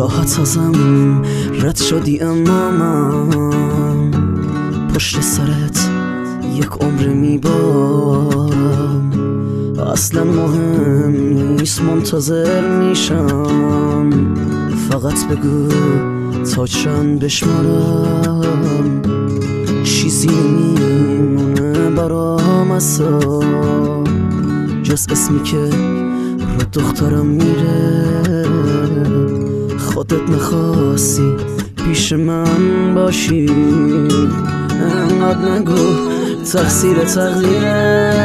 راحت ازم رد شدی، اما من پشت سرت یک عمر میبارم. اصلا مهم نیست منتظر میشم، فقط بگو تا چند بشمارم. چیزی نمیمونه برام اصلا جز اسمی که رو دخترم میره. خودت نخواستی پیش من باشی، انقدر نگو تقصیر تقدیره.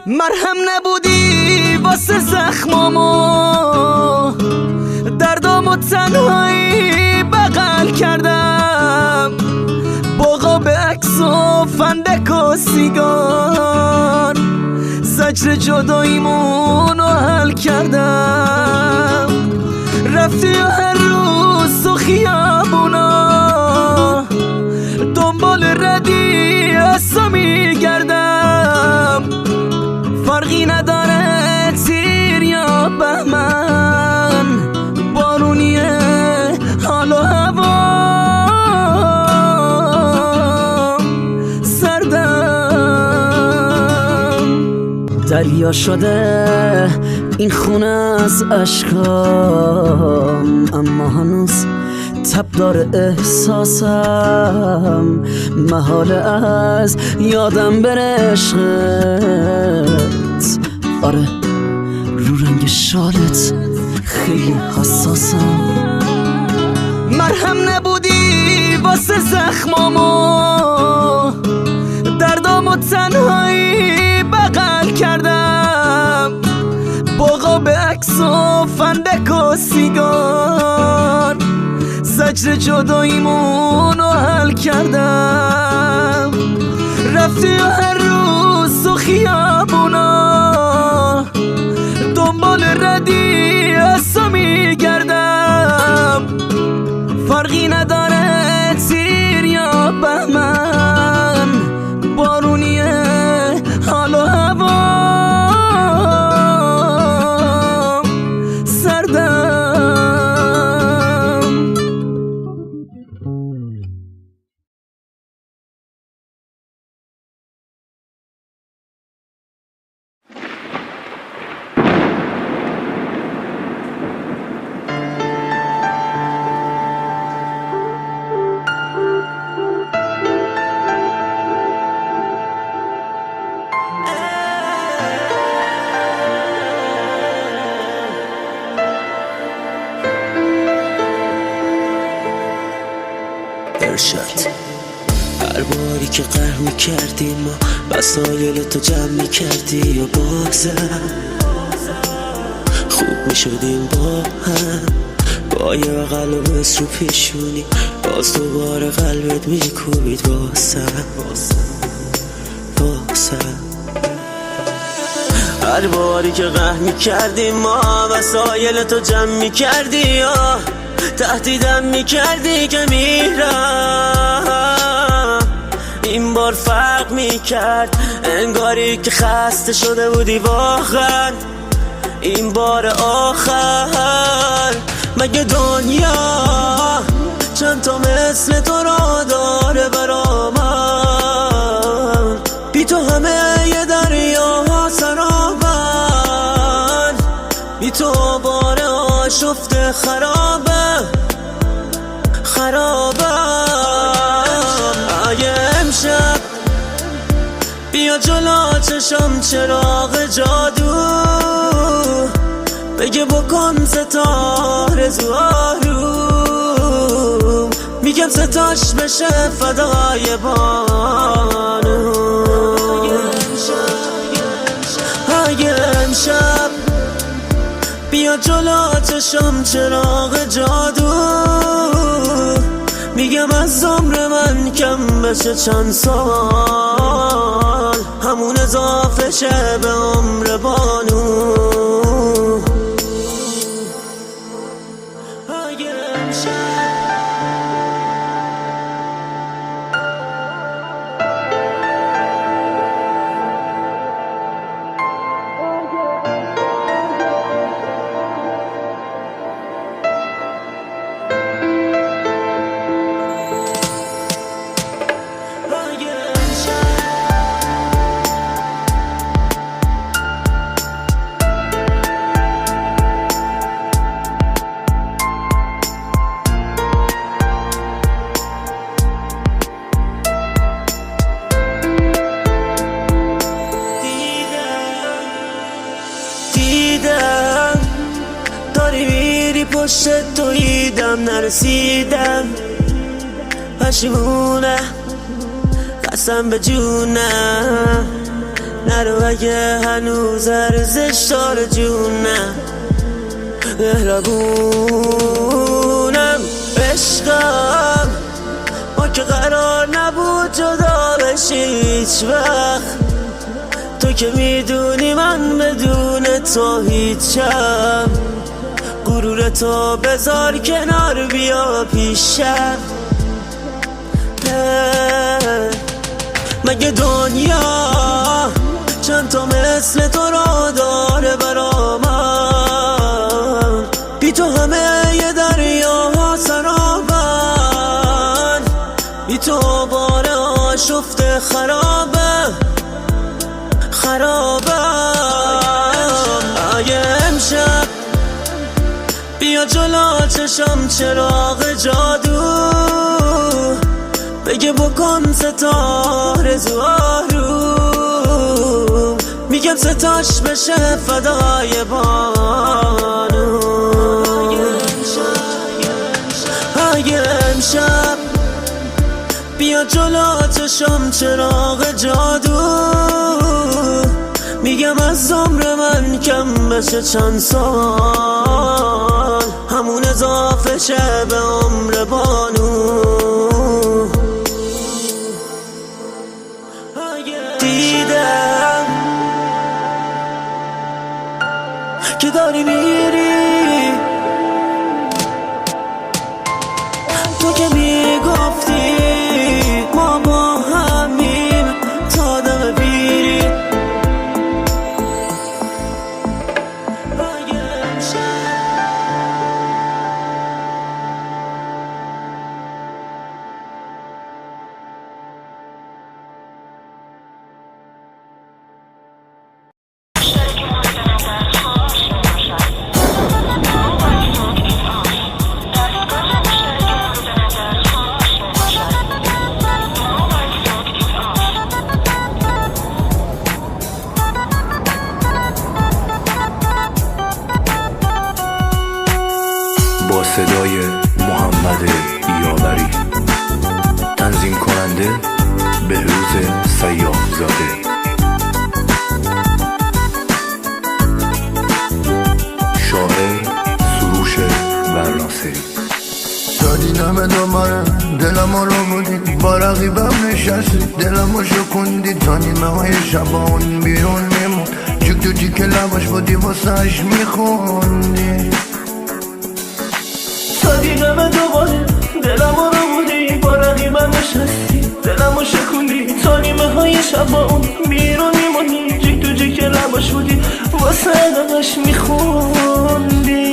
مرهم نبودی واسه زخمامو، دردامو تنهایی بغل کردم. باقا به عکس و فندک و سیگار، زجر جداییمونو حل کردم. رفتی و هر روز تو خیابونا دنبال ردی اصلا میگردم. فرقی نداره تیر یا بهمن، بارونیه حال و هوا سردم. دریا شده این خونه از اشکام، اما هنوز تب داره احساسم. محاله از یادم بره عشقت. آره رو رنگ شالت خیلی حساسم. مرهم نبودی واسه زخمامو، دردامو تنهایی بغل کردم. باقا به عکس و فندک و سیگار، زجر جداییمونو حل کردم. رفتی و هر روز تو خیابونا دنبال ردی اصلا میگردم. فرقی نداره تیر یا بهمن، بارونیه حال و هوا سردم. هر باری که قهر میکردیم ما وسایل تو جمع میکردی یا بازم خوب میشدیم با هم. با یه بغل و بس رو پیشونی باز دوباره قلبت میکوبید واسم. هر باری که قهر میکردیم ما وسایل تو جمع میکردی یا تهدیدم میکردی که میرم. این بار فرق میکرد، انگاری که خسته شده بودی واقعا. این بار آخر مگه دنیا چند تا مثل تو را داره برا من؟ بی تو همه یه دریا سرابن، بی تو بار آشفته خرابم. اگه امشب بیا جلو چشم چراغ جادو، بگه بکن ستاره زوارو، میگم ستاش بشه فدای بانو. اگه امشب بیا جلو چشم چراغ جادو، میگم از عمر من کم بشه چند سال، همون اضافه شه به عمر بانو. پشت توییدم نرسیدم، پشیمونه قسم به جونم، نرو اگه هنوز ارزش داره جونم، مهربونم عشقم، ما که قرار نبود جدا بشی هیچ وقت، تو که میدونی من بدون تو هیچم، غرورتو بذار کنار بیا پیشم. مگه دنیا چند تا مثل تو را داره برا من، بی تو همه یه دریا سرابن، بی تو باره آشفته خرابه اگه امشب بیا جلو چشم چراغ جادو، بگه بکن ستاره زوارو، میگم ستاش بشه فدای بانو. اگه امشب بیا جلو چشم چراغ جادو، میگم از عمر من کم بشه چند سال، همون اضافه شه به عمر بانو. دیدم که داری میری، تو که میگفتی ما با همیم تا دم بیری. با صدای محمد یاوری، تنظیم کننده بهروز سیاح زاده، شاعر سروش ورناصری. دادی دم دوباره دلم رو بودی، با رقیبم نشستی دلمو شکوندی، تا نیمه های شبان بیرون میمون، جیک تو جیک لباش بودی واسهش میخوندی. دادی دم دوباره دلم رو بودی، با رقیبم نشستی دلمو شکوندی، تا نیمه های شبان بیرون میمونی، جیک تو جیک لباش بودی واسهش میخوندی.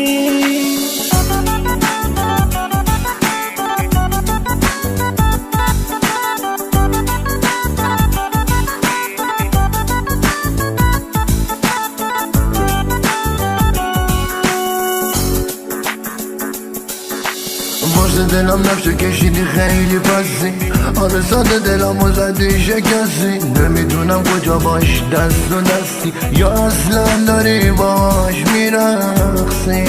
دلم نفشه کشیدی خیلی پسی، آره ساده دلمو زدی شکستی، نمیدونم کجا باش دست و دستی، یا اصلا داری باش میرقصی.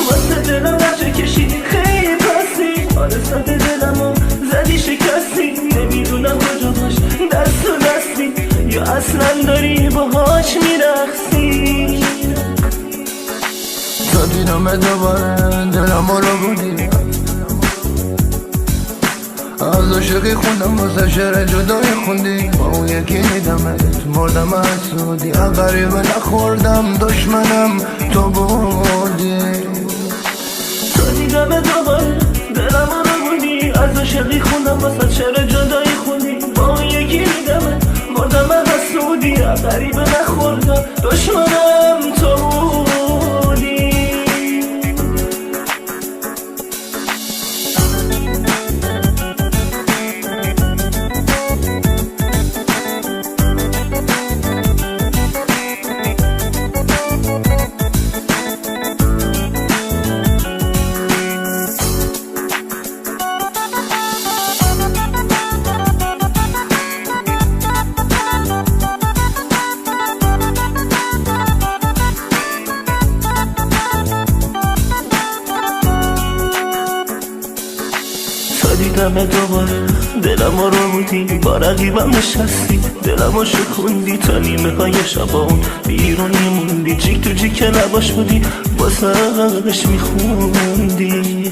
واسه دلم نفشه کشیدی خیلی پسی، آره ساده دلمو زدی شکستی، نمیدونم کجا باش دست و دستی، یا اصلا داری باهاش میرقصی. تا دیدم دوباره دلم رو بودی، از عاشقی خوندم واسه شعر جدایی خوندی، با اون یکی دیدمت مردم از سودی، غریبه نخوردم دشمنم تو بودی. تا دیدم دوباره دلم رو بودی، از عاشقی خوندم واسه شعر جدایی خوندی، با اون یکی دیدمت مردم از سودی، غریبه نخوردم دشمنم تو بودی. دیدم دوباره دلم رو بودی با رقیبم نشستی دلم رو شکوندی تا نیمه های شبان بیرون میموندی جیک تو جیک لباش بودی واسهش میخوندی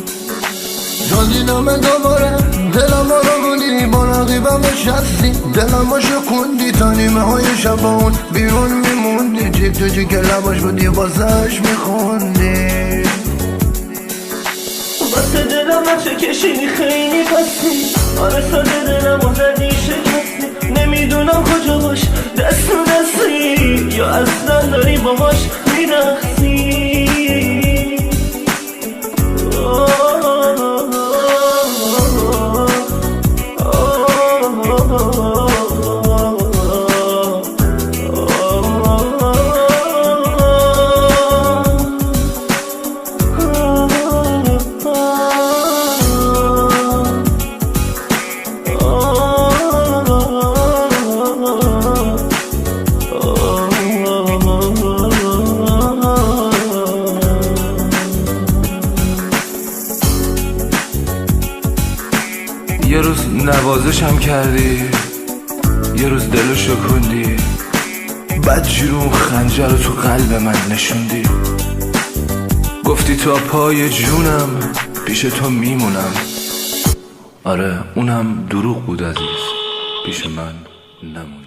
تا دیدم دوباره دلم رو بودی با رقیبم نشستی دلم رو شکوندی تا نیمه های شبان بیرون میموندی جیک تو جیک لباش بودی واسهش میخوندی واسه دلم چه کشیدی خیلی پسی آره ساده دلم و زدی شکستی نمیدونم کجا باش دست و دستی یا اصلا داری باهاش میرخصی یه روز نوازشم کردی یه روز دلو شکوندی بعد جیرون خنجر رو تو قلب من نشوندی گفتی تا پای جونم پیش تو میمونم آره اونم دروغ بود عزیز پیش من نموندی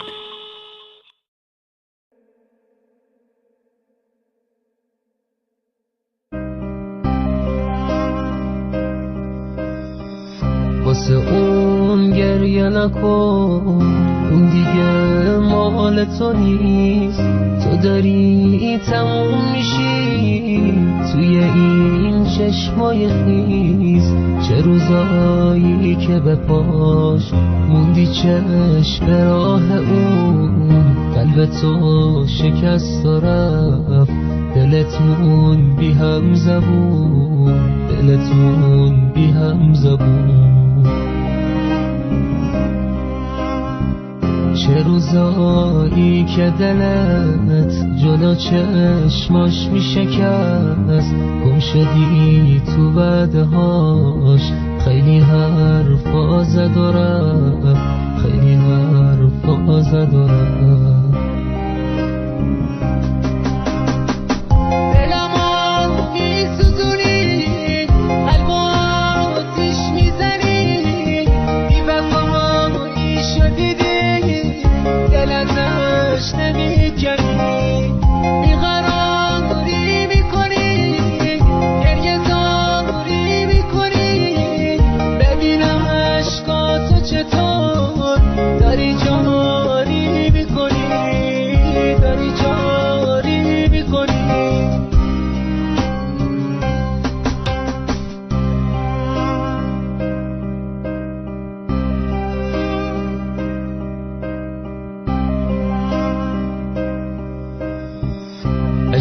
واسه اون گریه نکن اون دیگه مال تو نیست تو داری تموم میشی توی این چشمای خیز چه روزایی که به پاش موندی چشم به راه اون قلب تو شکست و رفت دلت مون بی هم زبون دلت مون بی هم زبون چه روزایی که دلت جلو چشماش میشکست گم شدی تو بعدهاش خیلی حرفا زد و رفت خیلی حرفا زد و رفت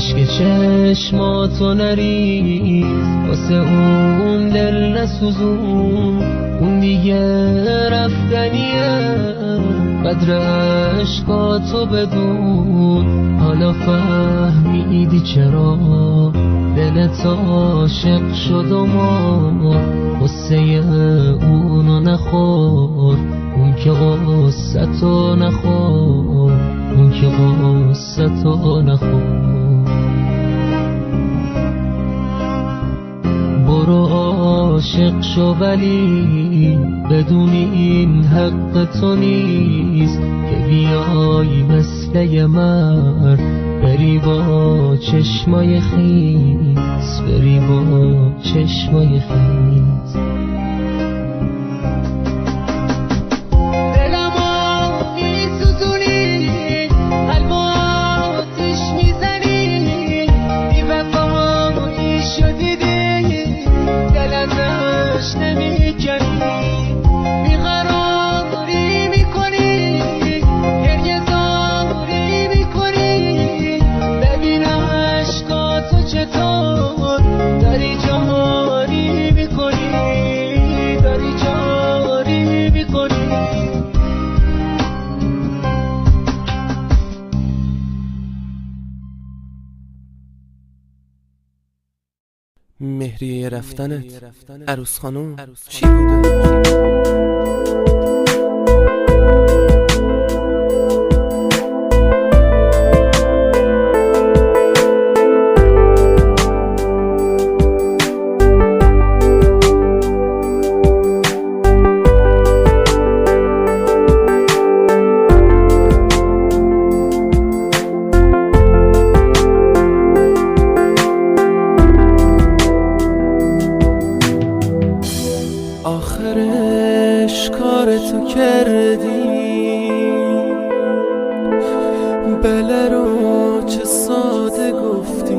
عشق چشماتو نریز واسه اون دل نسوزون اون دیگه رفتنیه قدر عشقاتو بدون حالا فهمیدی چرا دلت عاشق شد و مار قصه اونو نخور اون که قصتو نخور اون که قصتو نخور برو عاشق شو ولی بدون این حق تو نیست که بیای مثل یه مرد بری با چشمای خیس بری با چشمای خیس داری جهانی میکنی مهریه رفتنت عروس خانم چی بوده؟ آخرش کار تو کردی، بله رو چه ساده گفتی،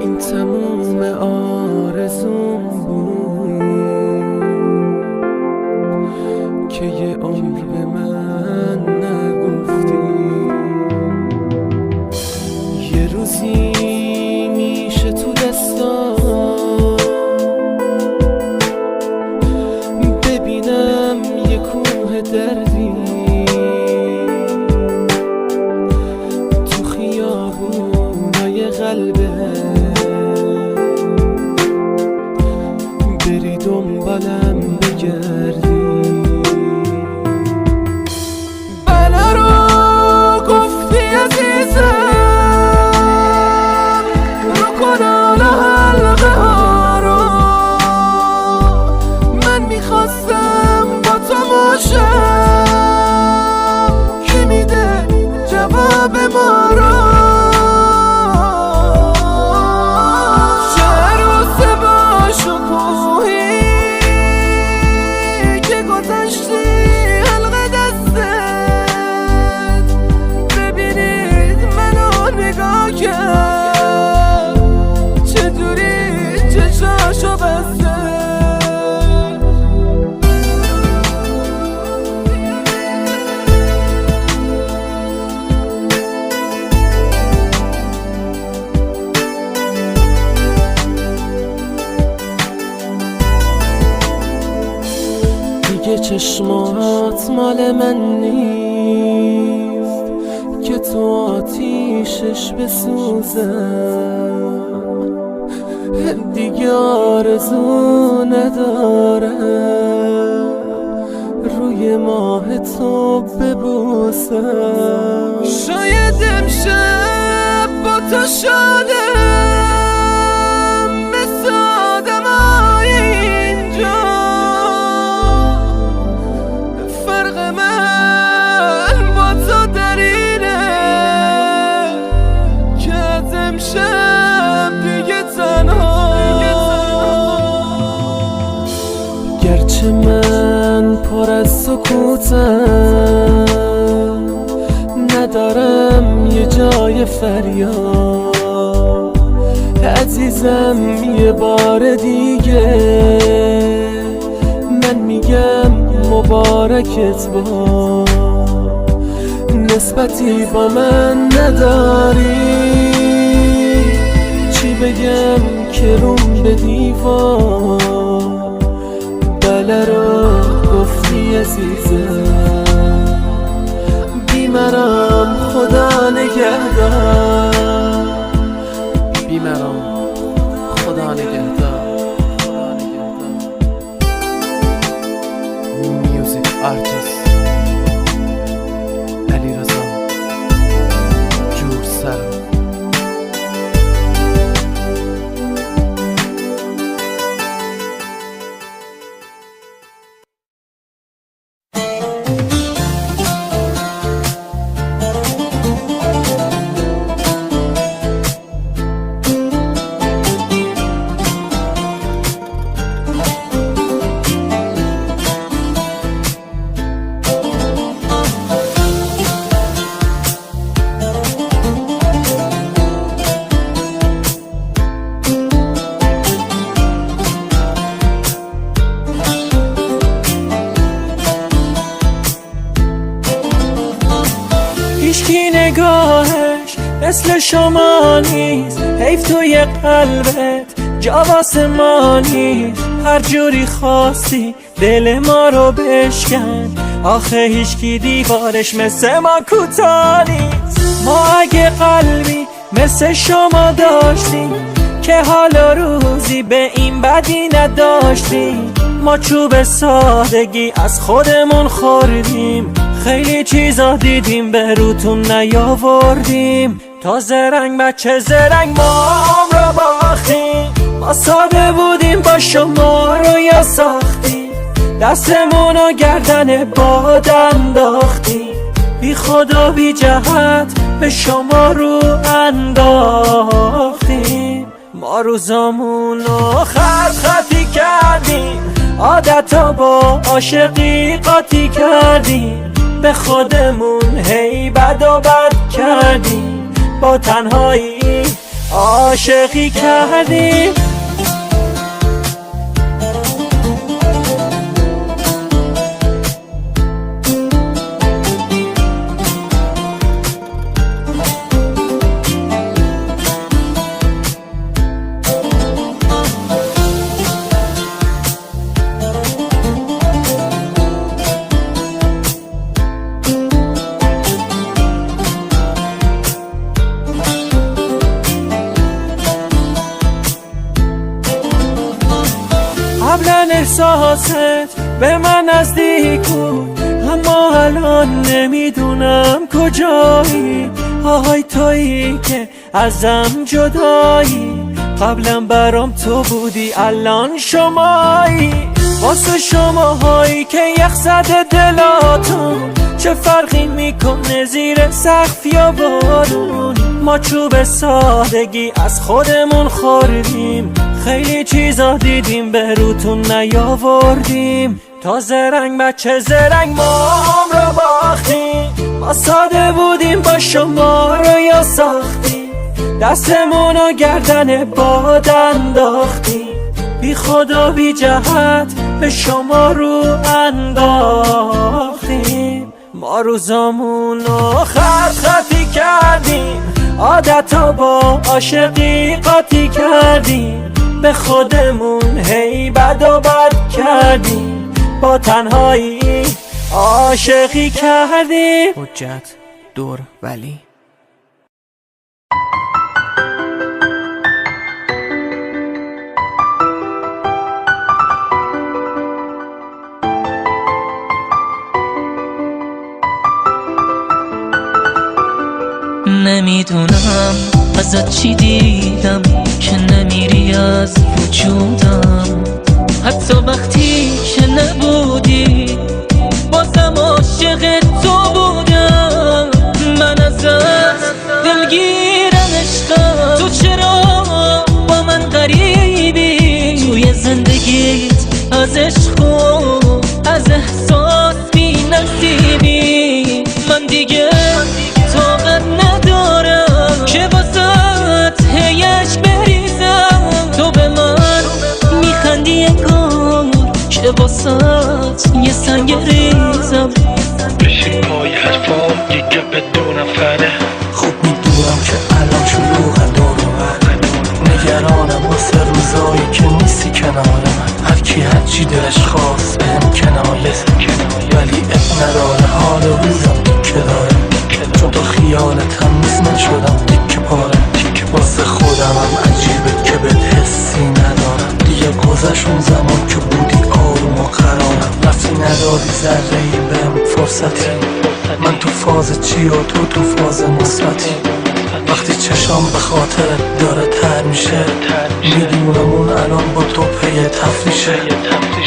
این تموم آرزوم بود که یه عمر به من نگفتی. یه روزی میشه تو دستام دردی تو خیابونای قلبه، بری دنبالم بگردی. بله رو گفتی عزیزم، رو کنان حلقه ها رو من میخواستم با تو باشم. کی میده جواب ما رو؟ چه عروس با شکوهی که گذاشتی حلقه دستت، ببینید منو نگاه کرد چطوری چشاشو بسته. دیگه چشمات مال من نیست که تو آتیشش بسوزم، دیگه آرزو ندارم روی ماه تو ببوسم. شاید امشب با تو شادم مثل آدمای اینجا، فرق من با تو در اینه که از امشب دیگه تنها. گرچه من پر از سکوتم، ندارم یه جای فریاد، عزیزم یه بار دیگه من میگم مبارکت با، نسبتی با من نداری. چی بگم که روم به دیوار، بله رو گفتی عزیزم، بیمرم خدا نگهدار، بیمرم خدا نگهدار. میوزیک آرتیست علیرضا جورسر. هیچکی نگاهش مثل شما نیست، حیف توی قلبت جا واسه ما نیست. هر جوری خواستی دل ما رو بشکن، آخه هیچکی دیوارش مثل ما کوتاه نیست. ما اگه قلبی مثل شما داشتیم که حالا روزی به این بدی نداشتیم. ما چوب سادگی از خودمون خوردیم، خیلی چیزا دیدیم به روتون نیاوردیم. تا زرنگ بچه زرنگ ما رو باختیم، ما ساده بودیم با شما رو یا ساختیم، دستمون و گردن باد انداختیم، بی خدا بی جهت به شما رو انداختیم. ما روزامون رو خطی کردیم، عادتا با عاشقی قاطی کردیم، به خودمون هی بد و بد کردیم، با تنهایی عاشقی کردیم. قبلا احساست به من نزدیک بود، اما الان نمیدونم کجایی. آهای تویی که ازم جدایی، قبلا برام تو بودی الان شمایی. واسه شماهایی که یخ زده دلاتون، چه فرقی میکنه زیر سقف یا بارون. ما چوب سادگی از خودمون خوردیم، خیلی چیزا دیدیم به روتون نیاوردیم. تا زرنگ بچه زرنگ ما رو باختیم، ما ساده بودیم با شما رو یا ساختیم، دستمون و گردن باد انداختیم، بی خدا بی جهت به شما رو انداختیم. ما روزامون رو خطی کردیم، عادتا با عاشقی قاطی کردیم، به خودمون هی بد و بد کردیم، با تنهایی عاشقی کردیم. حجت دور ولی نمیدونم ازت چی دیدم که نمیری از وجودم، حتی وقتی که نبودی بازم عاشق تو بودم. من ازت دلگیرم عشقم، تو چرا با من غریبی؟ توی زندگیت از عشق و از احساس بی نصیبی. من دیگه طاقت ندارم که واسه هی عشق بریزم، تو به من میخندی انگار که واسه یه سنگ ریزم. بشین پای حرفا دیگه بدون نفره، خوب میدونم که الان شلوغ دور و بر، نگرانم واسه روزایی که نیستی کنار من. هرکی هرچی دلش خواست بهم کنایه، ولی اب نداره حال روزم دیگه داره، چون تو خیالتم نیست من شدم دیگه پاره. واسه خودمم عجیبه که بهت حسی ندارم، دیگه گذشت اون زمان که بودی آروم و قرارم. رفتی ندادی ذره ای بهم فرصتی، من تو فاز چی و تو فاز مثبتی. وقتی چشام به خاطرت داره تر میشه، میدونم اون الان با تو پی تفریشه.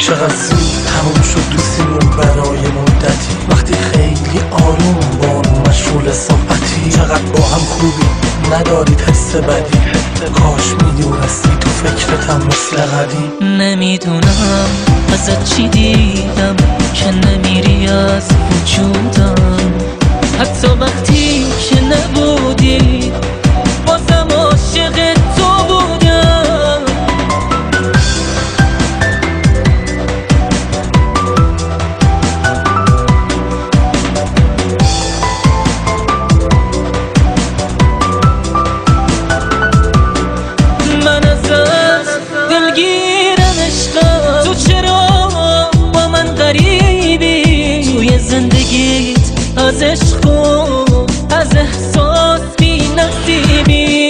چقدر زود تموم شد دوستیمون برای مدتی، وقتی خیلی آروم با اون مشغول صحبتی. چقدر با هم خوبی ندارید حس بدی، کاش میدونستی تو فکرتم مثل قدیم. نمیدونم ازت چی دیدم که نمیری از وجودم، حتی وقتی که نبودی بازم عاشق تو بودم. من ازت دلگیرم عشقم، تو چرا با من غریبی؟ توی زندگیت از عشق و از احساس بی نصیبی.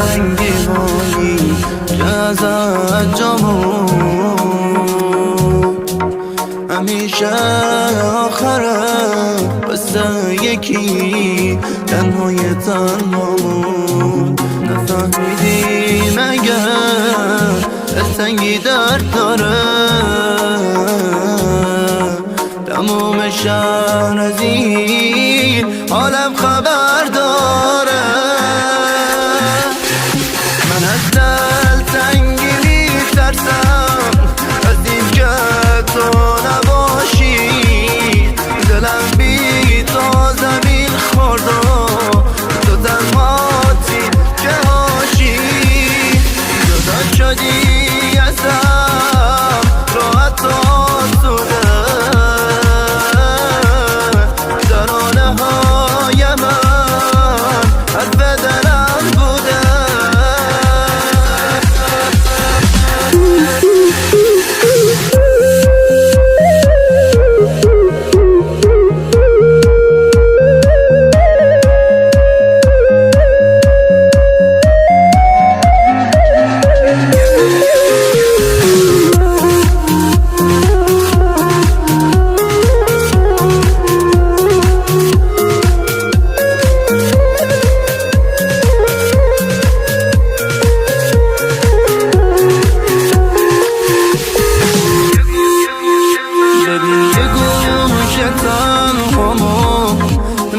رنگی هایی که ازت جامون همیشه آخره بسه یکی تنهای تنهامون نفهمیدی مگر دلتنگی درد داره تموم شهر از این حالم خبر داره من از دلتنگی میترسم از این که تو نباشی دلم بی تو زمین خورد و تو تنهاتی که هاشی جدا شدی ازم راحت آسوده ترانه های من از بدنم بوده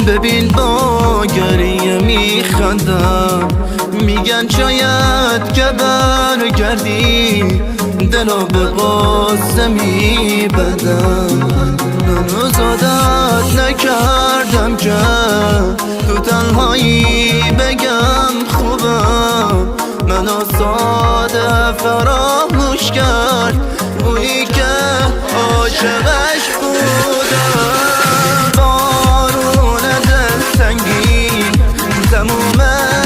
ببین با گریه میخندم میگن شاید که برگردی دلو به قصه میبندم هنوز عادت نکردم که تو تنهایی بگم خوبم منو ساده فراموش کرد اونی که عاشقش بودم تموم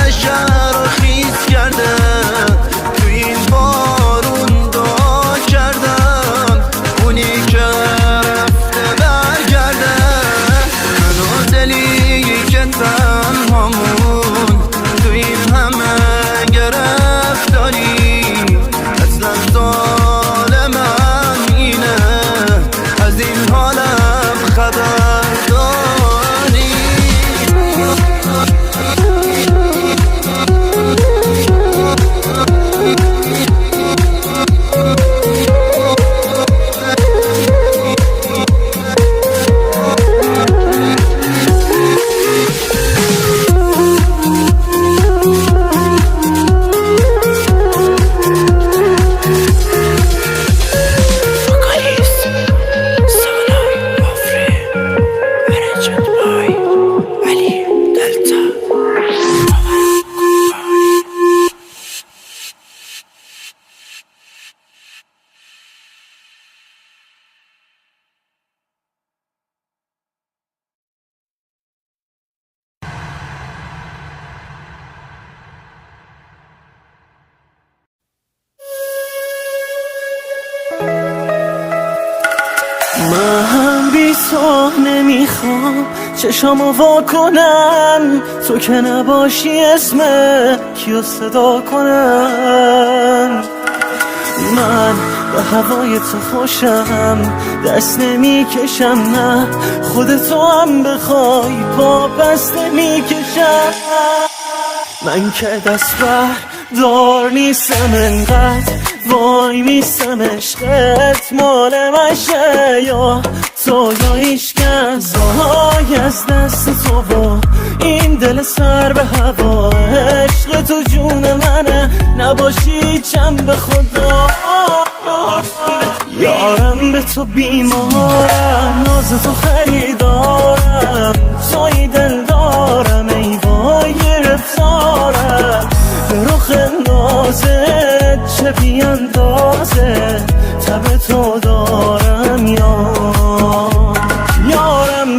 شهر رو خیز کرده تو این بارون دعا کردم اونی که رفته برگرده منو دلی که تنهامون تو این همه گرفتاری اصلا سال من اینه از این حالم خبر داری من بی تو نمیخوام چشامو وا کنم تو که نباشی اسم کیو صدا کنم من به هوای تو خوشم دست نمیکشم نه خودتو هم بخوای پا بست نمیکشم من که دست بر دار نیستم انقدر وای میستم عشقت مال مشه یا تو یا هیچکس وای از دست تو با این دل سر به هوا عشق تو جون منه نباشی چم به خدا یارم به تو بیمارم ناز تو خریدارم توی دل دارم ای وای گرفتارم به رخ نازت چه بیاندازه تب تو دارم یارم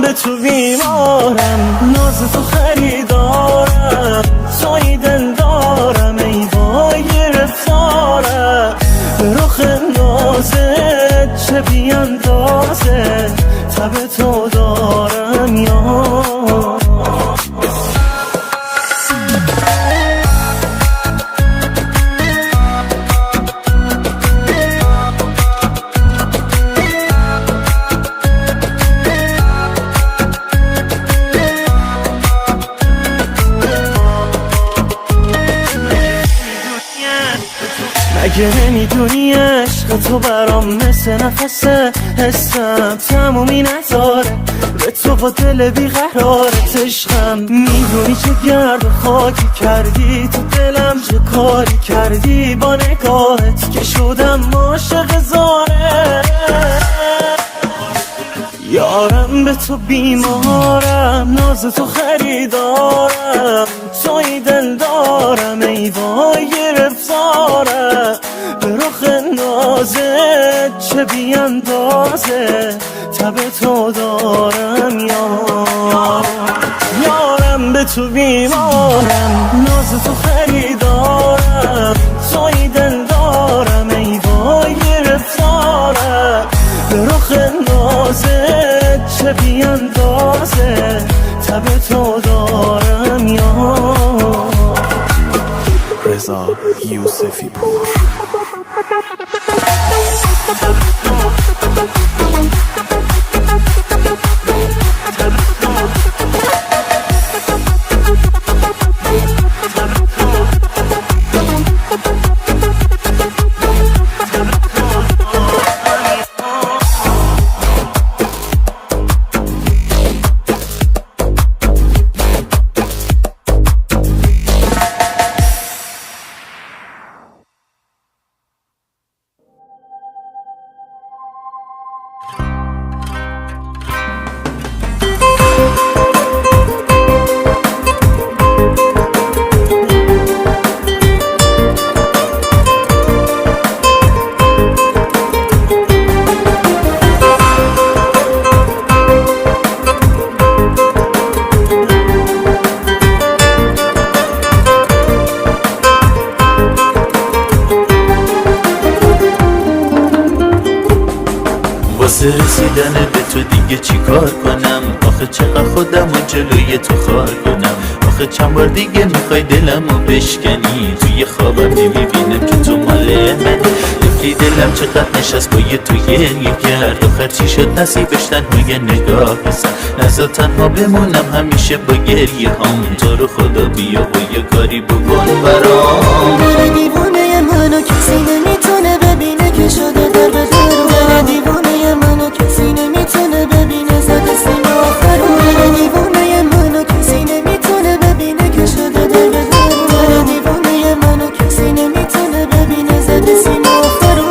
به تو بیمارم ناز تو خریدارم توی دل دارم ای وای گرفتارم به رخ نازت چه بیاندازه تب تو دارم مگه نمیدونی عشق تو برام مثل نفسه، حسم تمومی نداره به تو با دل بیقرارت عشقم. میدونی چه گرد و خاکی کردی تو دلم، چه کاری کردی با نگاهت که شدم عاشق زاره. یارم به تو بیمارم، ناز تو خریدارم، توی دل دارم ای وای گرفتارم. به رخ نازت چه بیاندازه تب تو دارم یارم به تو بیمارم، ناز تو خریدارم، توی دل دارم ای وای گرفتارم. به رخ نازت چه بیاندازه تب تو دارم رضا یوسفی پور. واسه رسیدن به تو دیگه چی کار کنم؟ آخه چقدر خودمو جلوی تو خار کنم؟ آخه چند بار دیگه میخوای دلمو بشکنی، توی خوابم نمیبینم که تو مال منی. رفتی دلم چقدر نشست با یه تو گریه کرد، آخر چی شد نصیبش تنهای نگاه بزن. نزا تنها بمونم همیشه با گریه هام، تو رو خدا بیا و یه کاری بکن برام. دل دیوونه منو کسی نمیتونه ببینه که شده در به درون. دل دیوونه منو کسی نمیتونه ببینه زده سیم آخرون. دل دیوونه منو کسی نمیتونه ببینه که شده در به درون. دل دیوونه منو کسی نمیتونه ببینه زده سیم آخرون.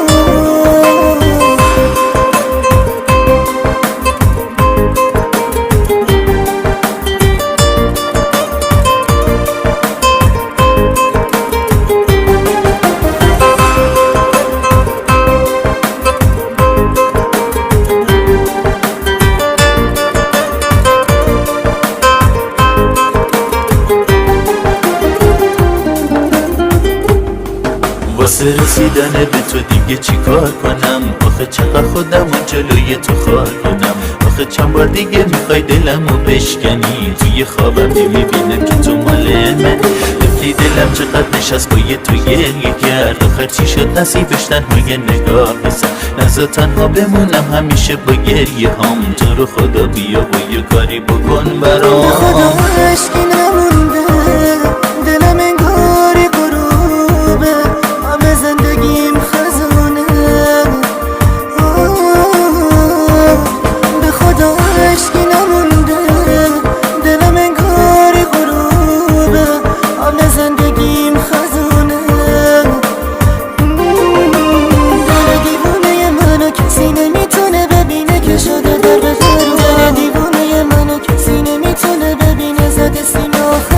واسه رسیدن به تو دیگه چی کار کنم؟ آخه چقدر خودمو جلوی تو خار کنم؟ آخه چند بار دیگه میخوای دلمو بشکنی، توی خوابم نمیبینم که تو مال منی. رفتی دلم چقدر نشست با یه تو گریه کرد، آخر چی شد نصیبش تنهای نگاه بزن. نزا تنها بمونم همیشه با گریه هام، تو رو خدا بیا و یه کاری بکن برام. به خدا عشقی نمونده، دلم انگاری غروبه، همه زندگیم خزونه. به خدا عشقی نمونده، دلم انگاری غروبه، همه زندگیم خزونه. دل دیوونه منو کسی نمیتونه ببینه که شده در به درون. دل دیوونه منو کسی نمیتونه ببینه زده سیم آخرون.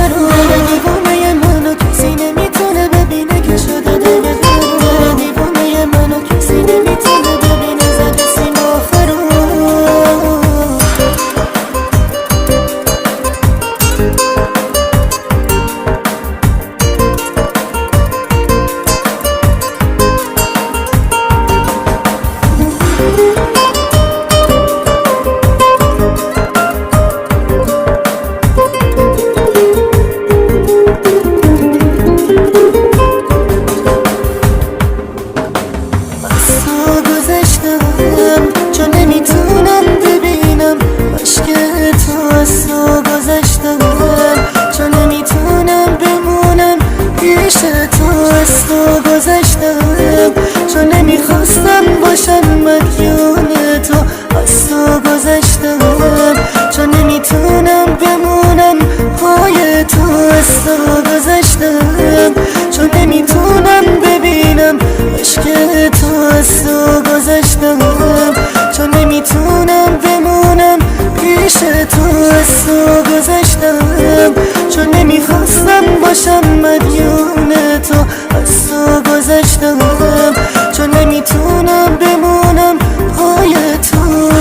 گذشتم چون نمیتونم بمونم پای تو از تو گذشتم چون نمیتونم ببینم عشق تو از تو گذشتم چون نمیتونم بمونم پیش تو از تو گذشتم چون نمیخواستم باشم مدیون تو از تو گذشتم چون نمیتونم بمونم پای تو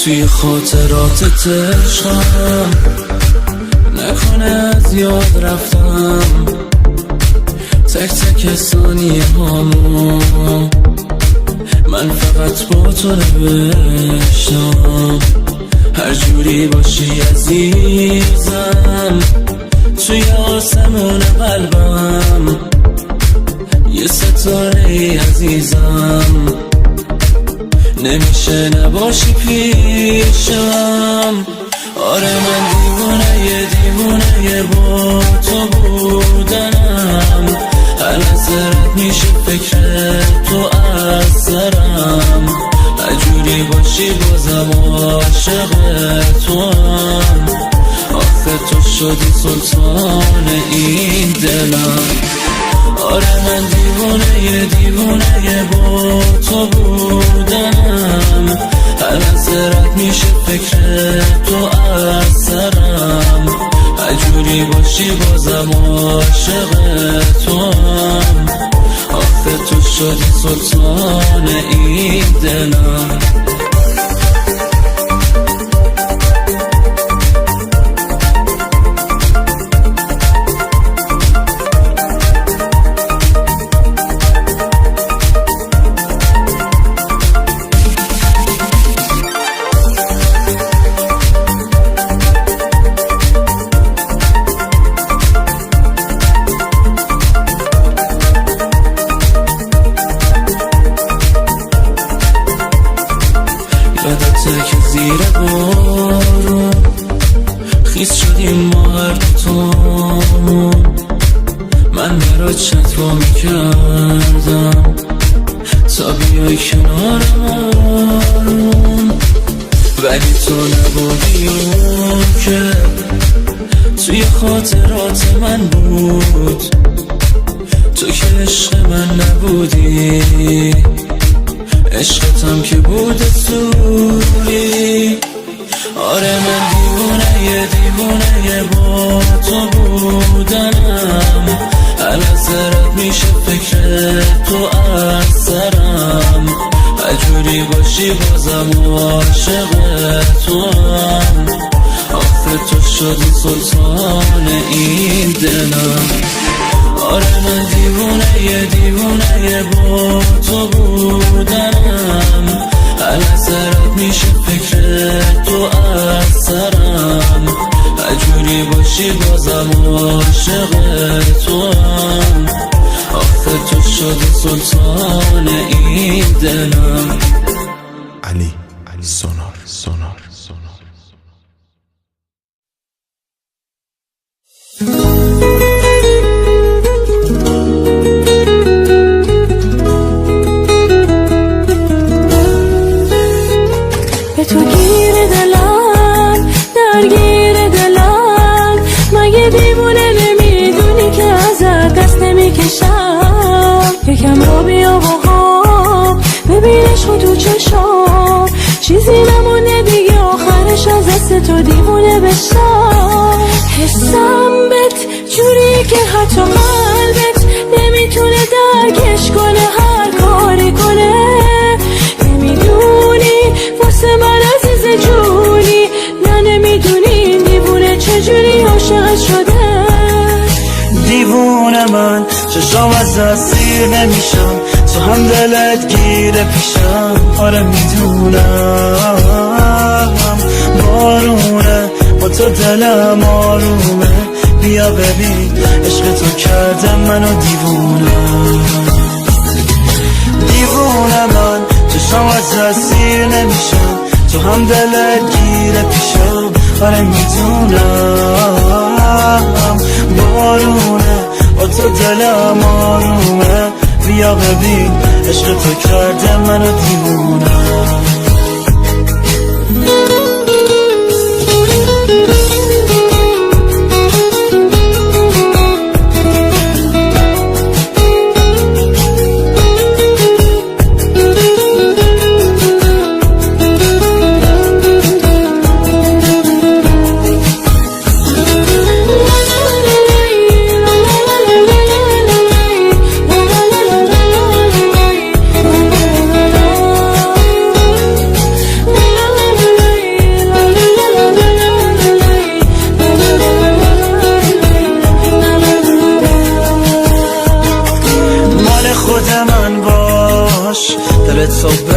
توی خاطرات عشقم نکنه از یاد رفتم تک تک ثانیه هامو من فقط با تو نوشتم هر جوری باشی عزیزم توی آسمون قلبم یه ستاره ای عزیزم نمیشه نباشی پیشم آره من دیوونه با تو بودنم هر نظرت میشه فکر تو از سرم هر جوری باشی بازم عاشق تو هم آخه تو شدی سلطان این دلم آره من دیوونه با تو بودنم هر نظرت میشه فکر تو از سرم هر جوری باشی بازم عاشق تو هم آخه تو شدی سلطان این دلم یادته که زیر بارون خیس شدیم ما هر دوتامون من برات شتوا میکردم تا بیای کنارمون ولی تو نبودی اون که توی خاطرات من بود تو که عشق من نبودی عشقتم که بود سوری آره من دیوونه با تو بودنم هر نظرت میشه فکر تو از سرم هر جوری باشی بازم عاشق تو هم آخه تو شدی سلطان این دلم آره من دیوونه با تو بودنم هر نظرت میشه فکر تو از سرم هر جوری باشی بازم عاشق تو هم آخه تو شدی سلطان این دلم علی سونار به تو گیر دلم درگیر دلم مگه دیوونه نمیدونی که ازت دست نمیکشم یکم را بیا با ببین عشق تو چشام چیزی نمونه دیگه آخرش از دست تو دیوونه بشم حسم بهت جوری که حتی قلبت نمیتونه درکش کنه هر کاری کنه نمیدونی واسه من عزیز جونی نه نمیدونی دیوونه چجوری عاشقت شده دیوونه من چشام از دست سیر نمیشم تو هم دلت گیره پیشم آره میدونم بارونه با تو دلم آرومه بیا ببین عشق تو کرده منو دیوونه من چشم از اسیر نمیشم تو هم دلت گیره پیشم آره میدونم بارونه با تو دلم آرومه بیا ببین عشق تو کرده منو دیوونه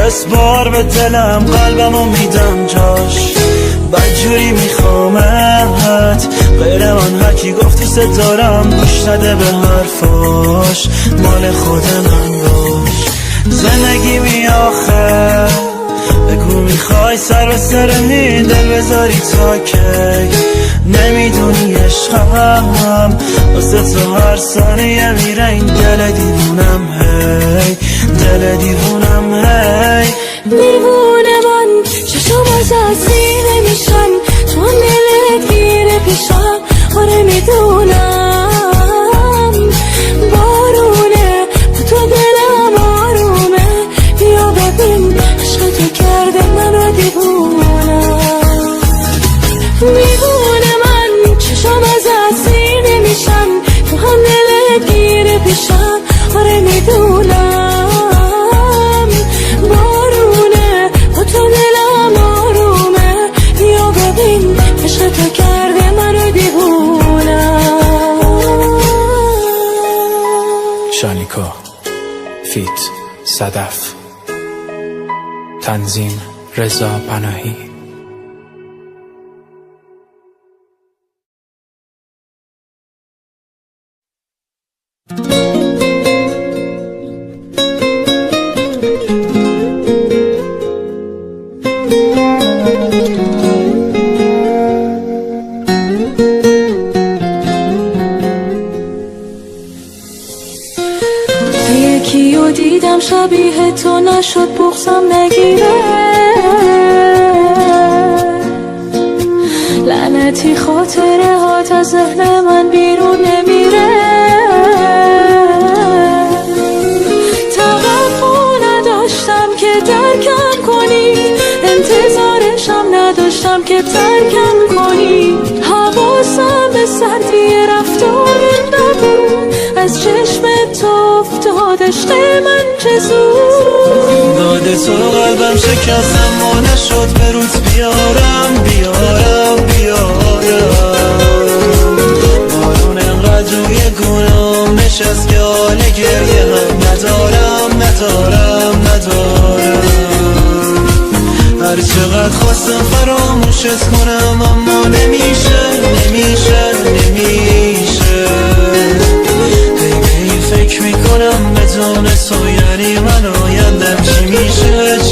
بسپار به دلم قلبمو میدم جاش بدجوری میخوامت غیر من هرکی گفتی ست دارم گوش نده به حرفاش مال خود من باش زندگی می آخه بگو میخوای سر به سر این دل بذاری تا کی نمیدونی عشقم واسه تو هر ثانیه میره این دل دیوونم هی دل دیوونم هی دیوونه من چشم از اسیر نمیشن تو هم دلت گیره پیشم آره میدونم بارونه تو دلم آرومه بیا ببین عشق تو کرده منو دیوونه من چشم از اسیر نمیشن تو هم دلت گیره پیشم آره میدونم بارونه با تو دلم آرومه بیا ببین عشق تو کرده منو دیوونه شانیکا فیت صدف تنظیم رضا پناهی یکیو دیدم شبیه تو نشد بغضم نگیره لعنتی خاطره هات از ذهن من بیرون نمیره توقع نداشتم که درکم کنی انتظارشم نداشتم که ترکم کنی حواسم به سردی رفتار نبود از چشم تو افتاد عشق من چه زود داده تو قلبم شکستم و نشد به روز بیارم بارون انقدر روی گونام نشست که حال گریه هم ندارم هر چقدر خواستم فراموشت کنم اما نمیشه فکر میکنم بدون تو یعنی من آیندم چی میشه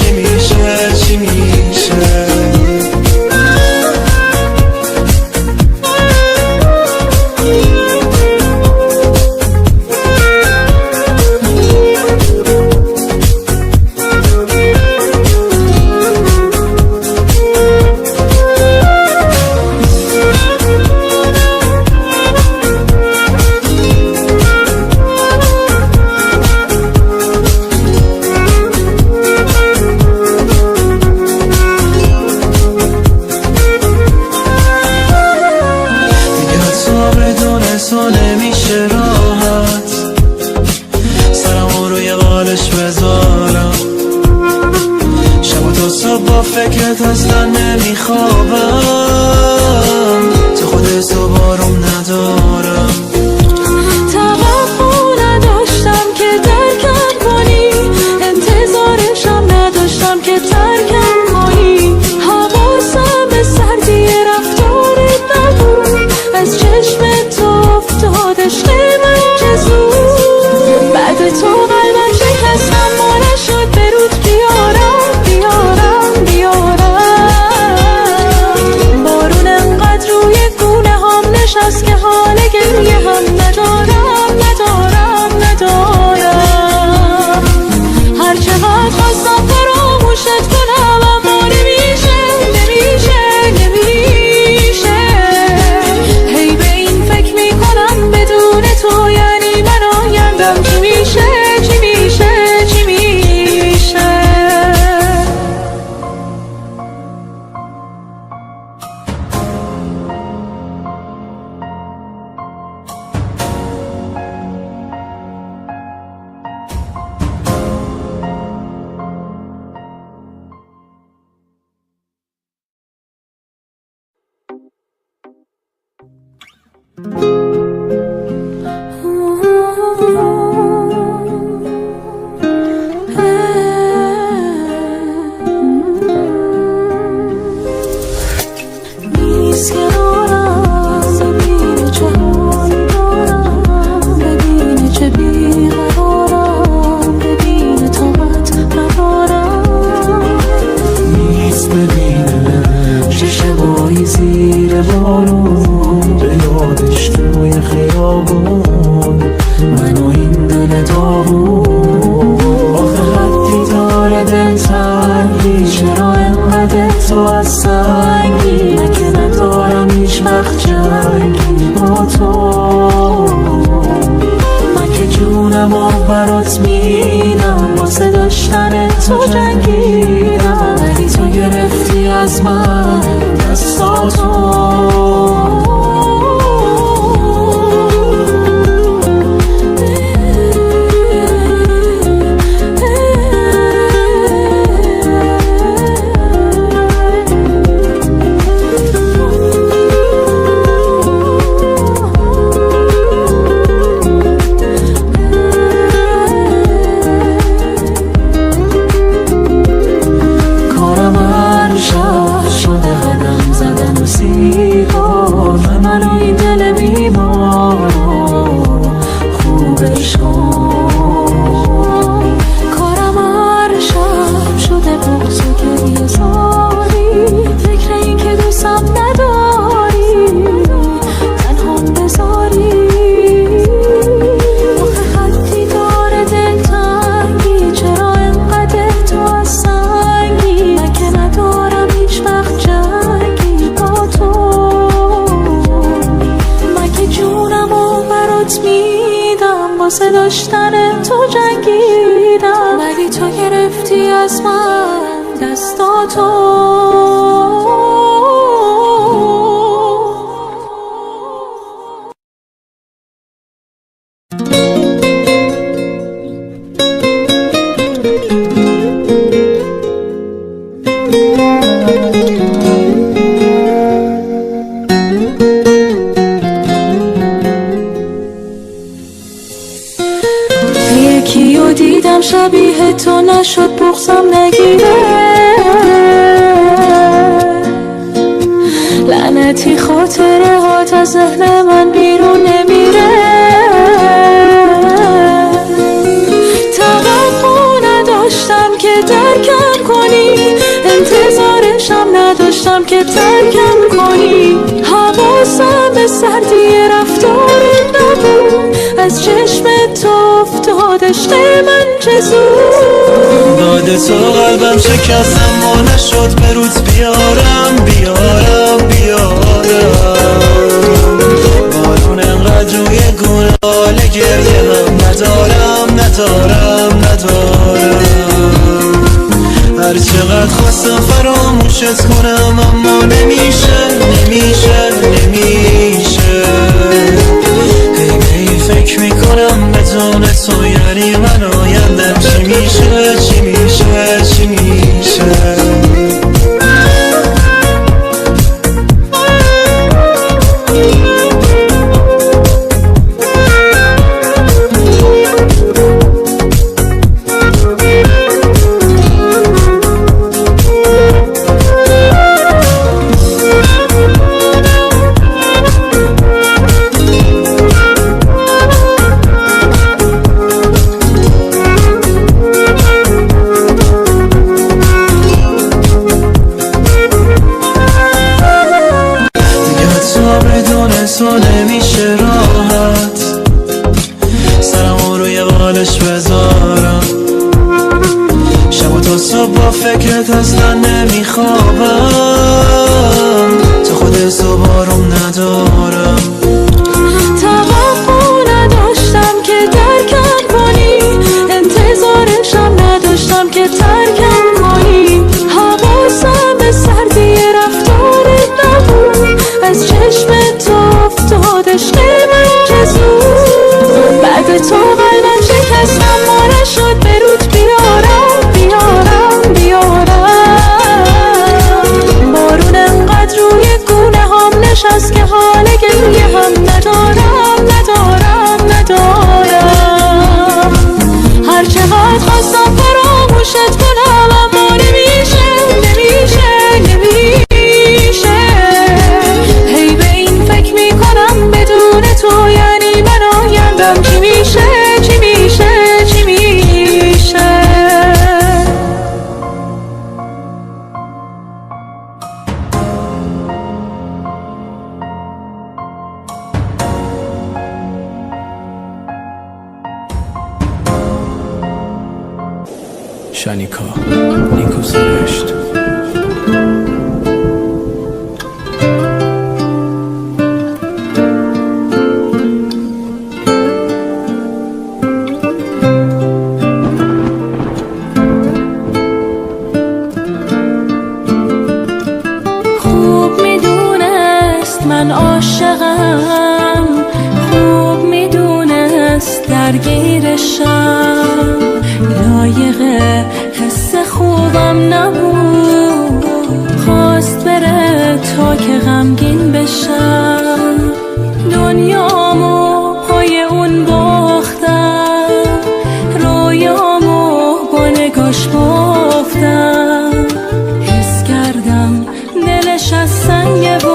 من و این دل داغون. آخه حدی داره دلتنگی، چرا انقدر تو از سنگی؟ من که ندارم هیچ وقت جنگی با تو. من که جونم و برات میدم، واسه داشتن تو جنگیدم، ولی تو گرفتی از من دستاتو. واسه داشتن تو جنگیدم، ولی تو گرفتی از من دستاتو. یکیو دیدم شبیه تو نشد بغضم نگیره، لعنتی خاطره هات از ذهن من بیرون نمیره. توقع نداشتم که درکم کنی، انتظارشم نداشتم که ترکم کنی. حواسم به سردی رفتارت نبود، از چشم تو افتاد عشق من چه زود. داده تو قلبم شکستم و نشد به روز بیارم بیارم بیارم. بارون انقدر روی گونه حال گریه هم ندارم ندارم ندارم. هر چقدر خواستم فراموشت کنم اما نمیشه نمیشه نمیشه. هی به این فکر میکنم بدون تو یعنی من آیندم چی میشه چی میشه چی میشه. تو نمیشه راحت سرمو روی بالش بذارم، شب و تا صبح با فکرت اصلا نمیخوابم. تو خودت تو باروم ندارم. توقع نداشتم که درکم کنی، انتظارشم نداشتم که ترکم کنی. حواسم به سردی رفتارت نبود، از چشم تو افتاد عشق من چه زود. بعد تو قلبم شکستم و نشد به رود بیارم بیارم بیارم. بارون انقدر روی گونه هم نشست که حال گریه هم ندارم ندارم ندارم. هر چقدر خواستم فراموشت کنم اما نمیشه نمیشه نمیشه. هی به این فکر میکنم بدون تو یعنی من آیندم چی میشه چی میشه چی میشه. شانیکا نیکو سرشت. خوب میدونست من عاشقم، خوب میدونست درگیرشم، لایق حس خوبم نبود، خواست بره تا که غمگین بشم، دنیامو پای اون باختم، رویامو با نگاش بافتم، حس کردم دلش از سنگه و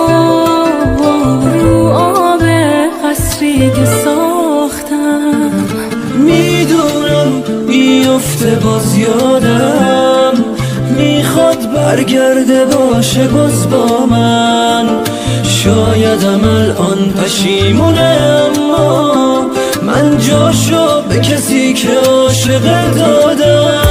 رو آب قصری که ساختم. میدونم بیفته باز یادم، میخواد برگرده باشه باز با من، شایدم الان پشیمونه اما من جاشو به کسی که عاشق دادم،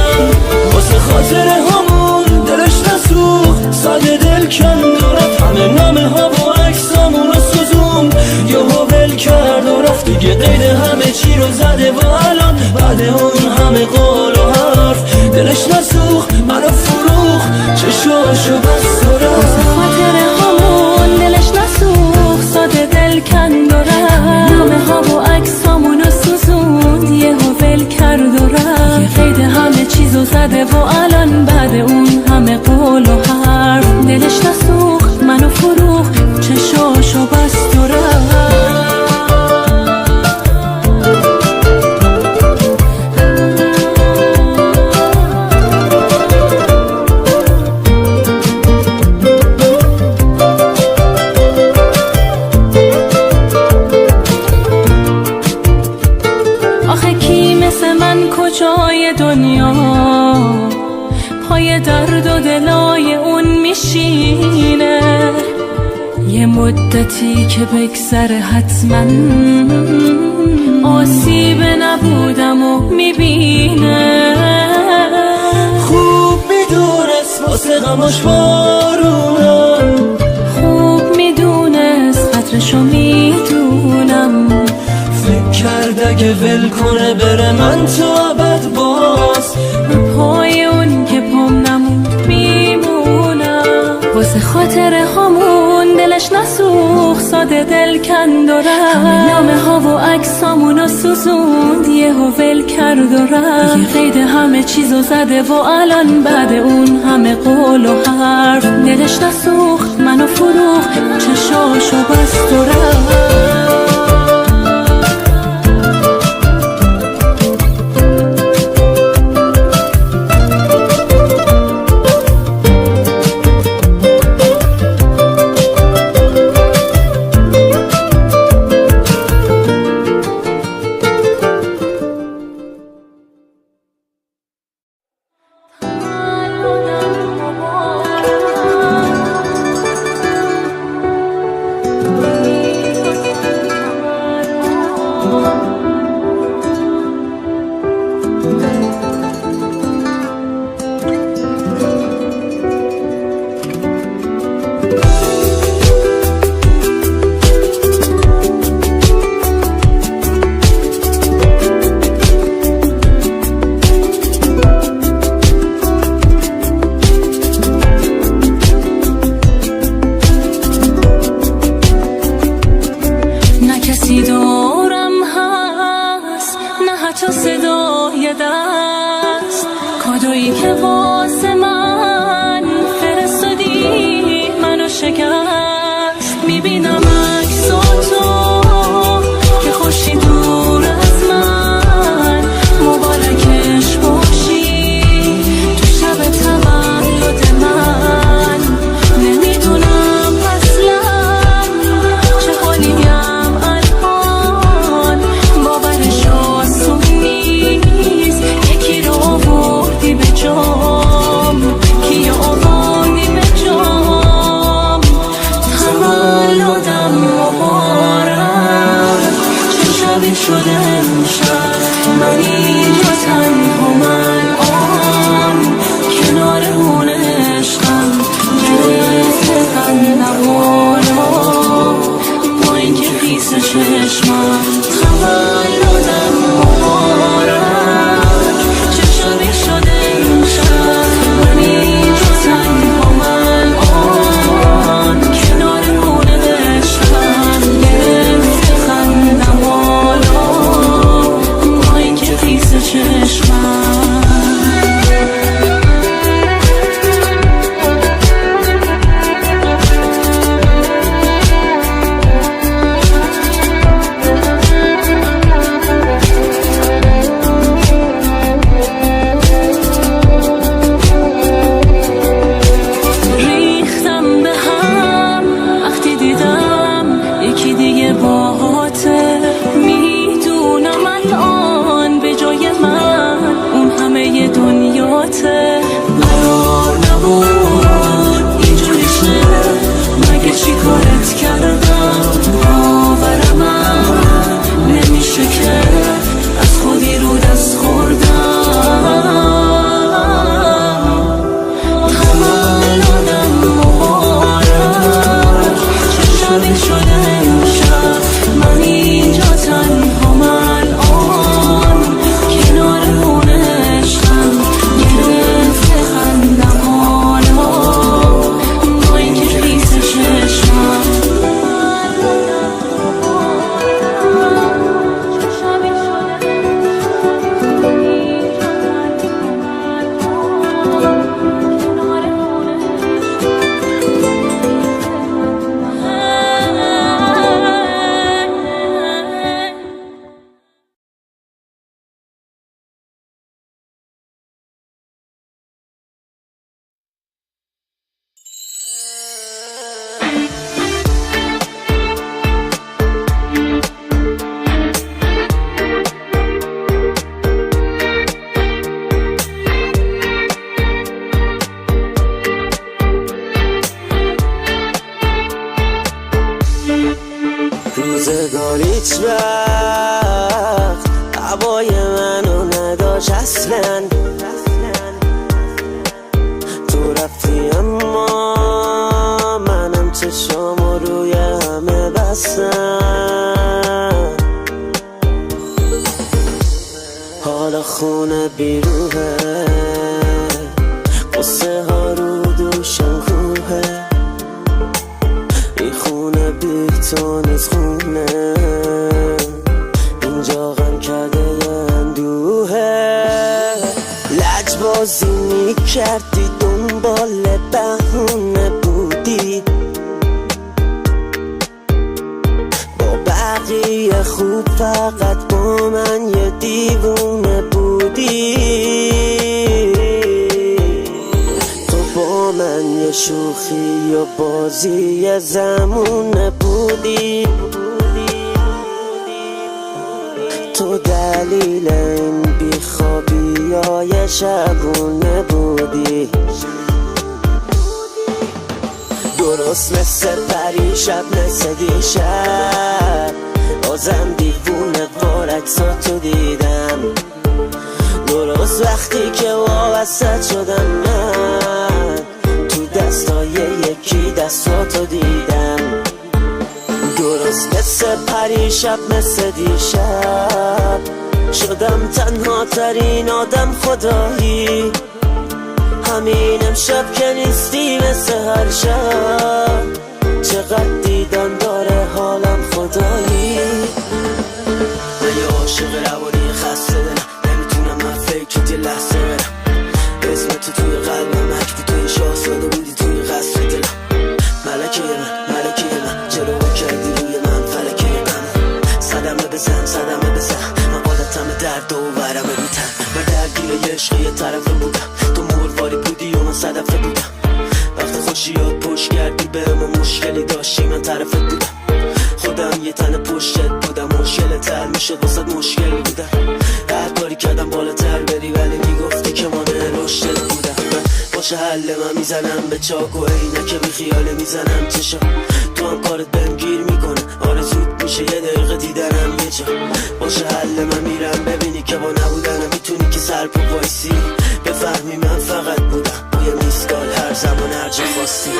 واسه خاطر همون دلش نسوخت، ساده دل کن دارد همه نامه ها و عکسامونو سوزون، یهو ول کرد و رفت دیگه قید همه چی رو زده و الان بعد اون همه قول و حرف دلش نسوخت، منو فروخت، چشاشو بست و رفت. واسه خاطر همون دلش نسوخت، ساده دل کن و رفت، نامه ها و عکسامونو سوزوند، یهو ول کرد و رفت، یه قید همه چیزو زده و الان بعد اون همه قول و حرف دلش نسوخت، منو فروخت، چشاشو بست و رفت. آخه کی مثل من کجای دنیا پای درد و دلای اون میشینه، یه مدتی که بگذره حتما آسیب نبودم و میبینه، خوب میدونست واسه غماش بارونم، خوب میدونست قدرشو میدونم، فکر کرد اگه ول کنه بره من تو ابد باز رو پای اون که پام نموند میمونم، واسه خاطر همون دلش نسوخت، ساده دل کند و رفت، همه نامه ها و عکسامونو سوزوند، یهو ول کرد و رفت، یه قید همه چیزو زده و الان بعد اون همه قول و حرف دلش نسوخت، منو فروخت، چشاشو بست و رفت. شده امشب من اینجا تنها من چشمم تولدم مبارک چه شبی شده این شب من اینجا تنها من آن کنار خونه عشقم گرفته خندم حالا با اینکه خیس چشمم روزگار هیچ وقت هوای منو نداشت اصلا تو رفتی اما منم چشامو روی همه بستم حالا خونه بیروه قصه ها رو دوشم کوه این خونه بی تو نیست خونه اینجا غم کرده یه اندوهه لجبازی میکردی دنبال بهونه بودی با بقیه خوب فقط با من یه دیوونه بودی با من یه شوخی و بازی زمونه بودی تو دلیل این بیخوابی های شبونه بودی درست مثل پریشب مثل دیشب بازم دیوونه وارکساتو دیدم درست وقتی که وابسته شدم من تو دستای یکی دستاتو دیدم درست مثل پریشب مثل دیشب شدم تنها ترین آدم خدایی همین امشب که نیستی مثل هر شب چقدر دیدن داره حالم خدایی من یه عاشق روانی خسته دلم نمیتونم من فکر یه لحظه برم اسم تو توی قلبم مکبی توی شاهزاده بودی توی قصر دلم ملکه من جلو کردی روی من فلکه من صدمه بزن من عادتم درد و ورمه بیتن من درگیر عشق یه طرفه بودم تو مرواری بودی و من صدفه بودم وقت خوشیات پشت کردی به ما مشکلی داشتی من طرفت بودم خودم یه تن پشتت بودم مشکل تر میشد واسد مشکل بودم هر کاری کردم بالاتر بری ولی میگفتی که مانع رشدت بودم من باشه حل من میزنم به چاک و عینک بی خیاله میزنم چشا تو هم کارت بهم گیر میکنه آرزوت میشه یه دقیقه دیدنم یه جا باشه حل من میرم ببینی که با نبودنم میتونی که سر پا وایسی بفهمی من فقط بودم با یه میسکال هر زمان هر جا خواستی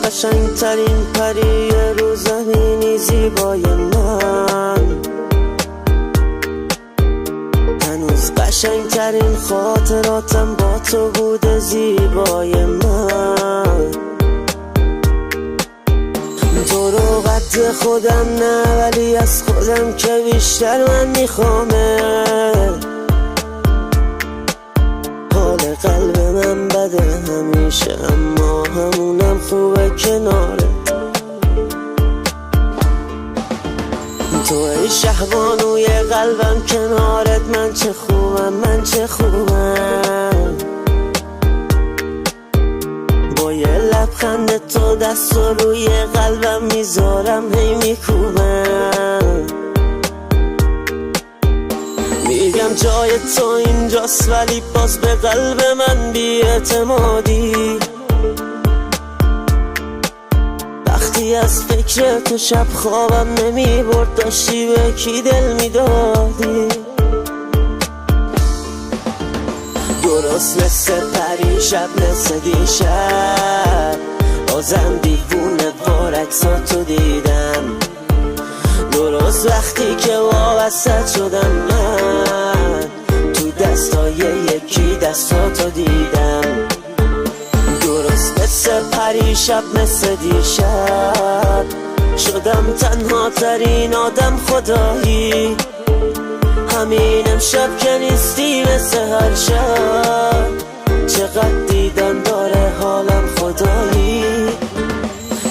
قشنگترین پری رو زمینی زیبای من، هنوز قشنگترین خاطراتم با تو بوده زیبای من. تو رو قد خودم نه ولی از خودم که بیشتر من میخوامه. حال قلب من بده همیشه اما همونم خوبه کناره. تو ای شهبانوی قلبم کنارت من چه خوبم، من چه خوبم. با یه لبخند تو دست رو روی قلبم میذارم هی میکوبم. میگم جای تو اینجاست ولی باز به قلب من بی‌اعتمادی. وقتی از فکر تو شب خوابم نمیبرد داشتی به کی دل میدادی. درست مثل پری شب مثل دیشب بازم دیوونه بارکساتو دیدم. درست وقتی که وابسته شدم من تو دستای یکی دستاتو دیدم. درست مثل پری شب مثل دیشب شدم تنها ترین آدم خدایی. همین امشب که نیستی مثل هر شب چقدر دیدن داره حالم خدایی.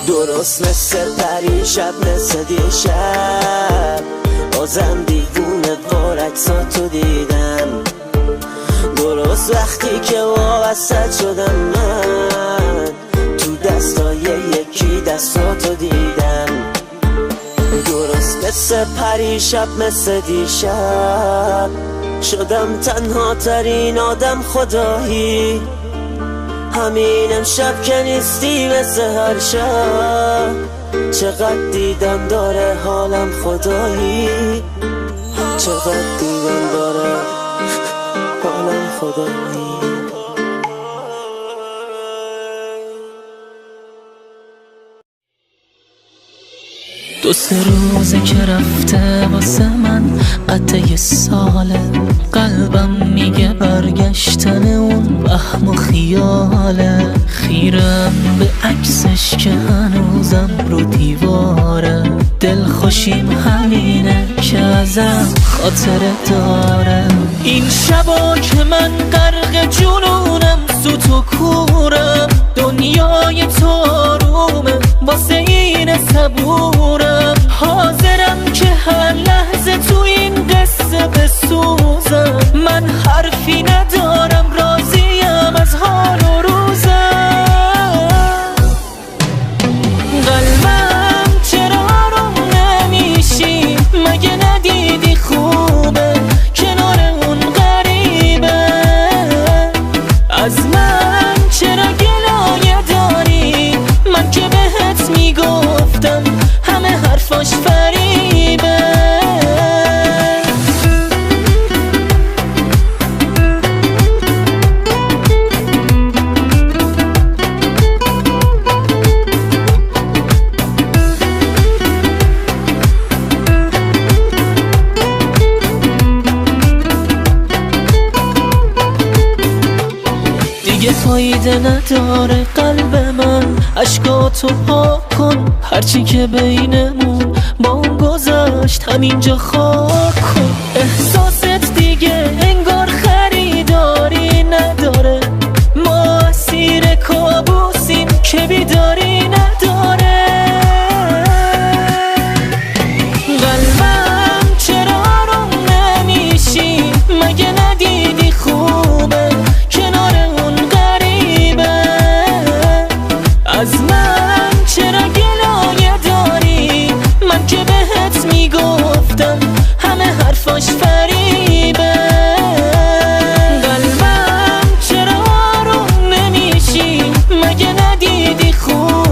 درست مثل پری شب مثل دیشب بازم دیوونه بارکساتو دیدم. درست وقتی که وابسته شدم من تو دستای یکی دستاتو دیدم. درست مثل پری شب مثل دیشب شدم تنها ترین آدم خدایی. همین امشب که نیستی مثل هر شب چقدر دیدن داره حالم خدایی. چقدر دیدن داره حالم خدایی. دو سه روزه که رفته واسه من قطعه یه ساله. قلبم میگه برگشتن اون وهم و خیاله. خیرم به عکسش که هنوزم رو دیواره. دل خوشیم همینه که ازم خاطره داره. این شبا که من غرق جنونم سوت و کورم. دنیای تو آرومه واسه این صبورم. حاضرم که هر لحظه تو این قصه بسوزم. من حرفی ندارم راضیم از حال و روزم. قلبم چرا آروم نمیشی مگه ندیدی خوبه کنار اون غریبه. از من چرا گلایه داری من که بهت میگفتم همه حرفاش فریبه. دیگه فایده نداره قلب من اشکاتو پاک کن. هرچی که بینمون با اون گذشت همینجا خاک کن. احساست دیگه انگار خریداری نداره. ما اسیر کابوسیم که بیداری نداره. قلبم چرا آروم نمیشی مگه ندیدی خوبه کنار اون غریبه. از من چرا گلایه داری من که بهت میگفتم همه حرفاش فریبه. قلبم چرا آروم نمیشی مگه ندیدی خوب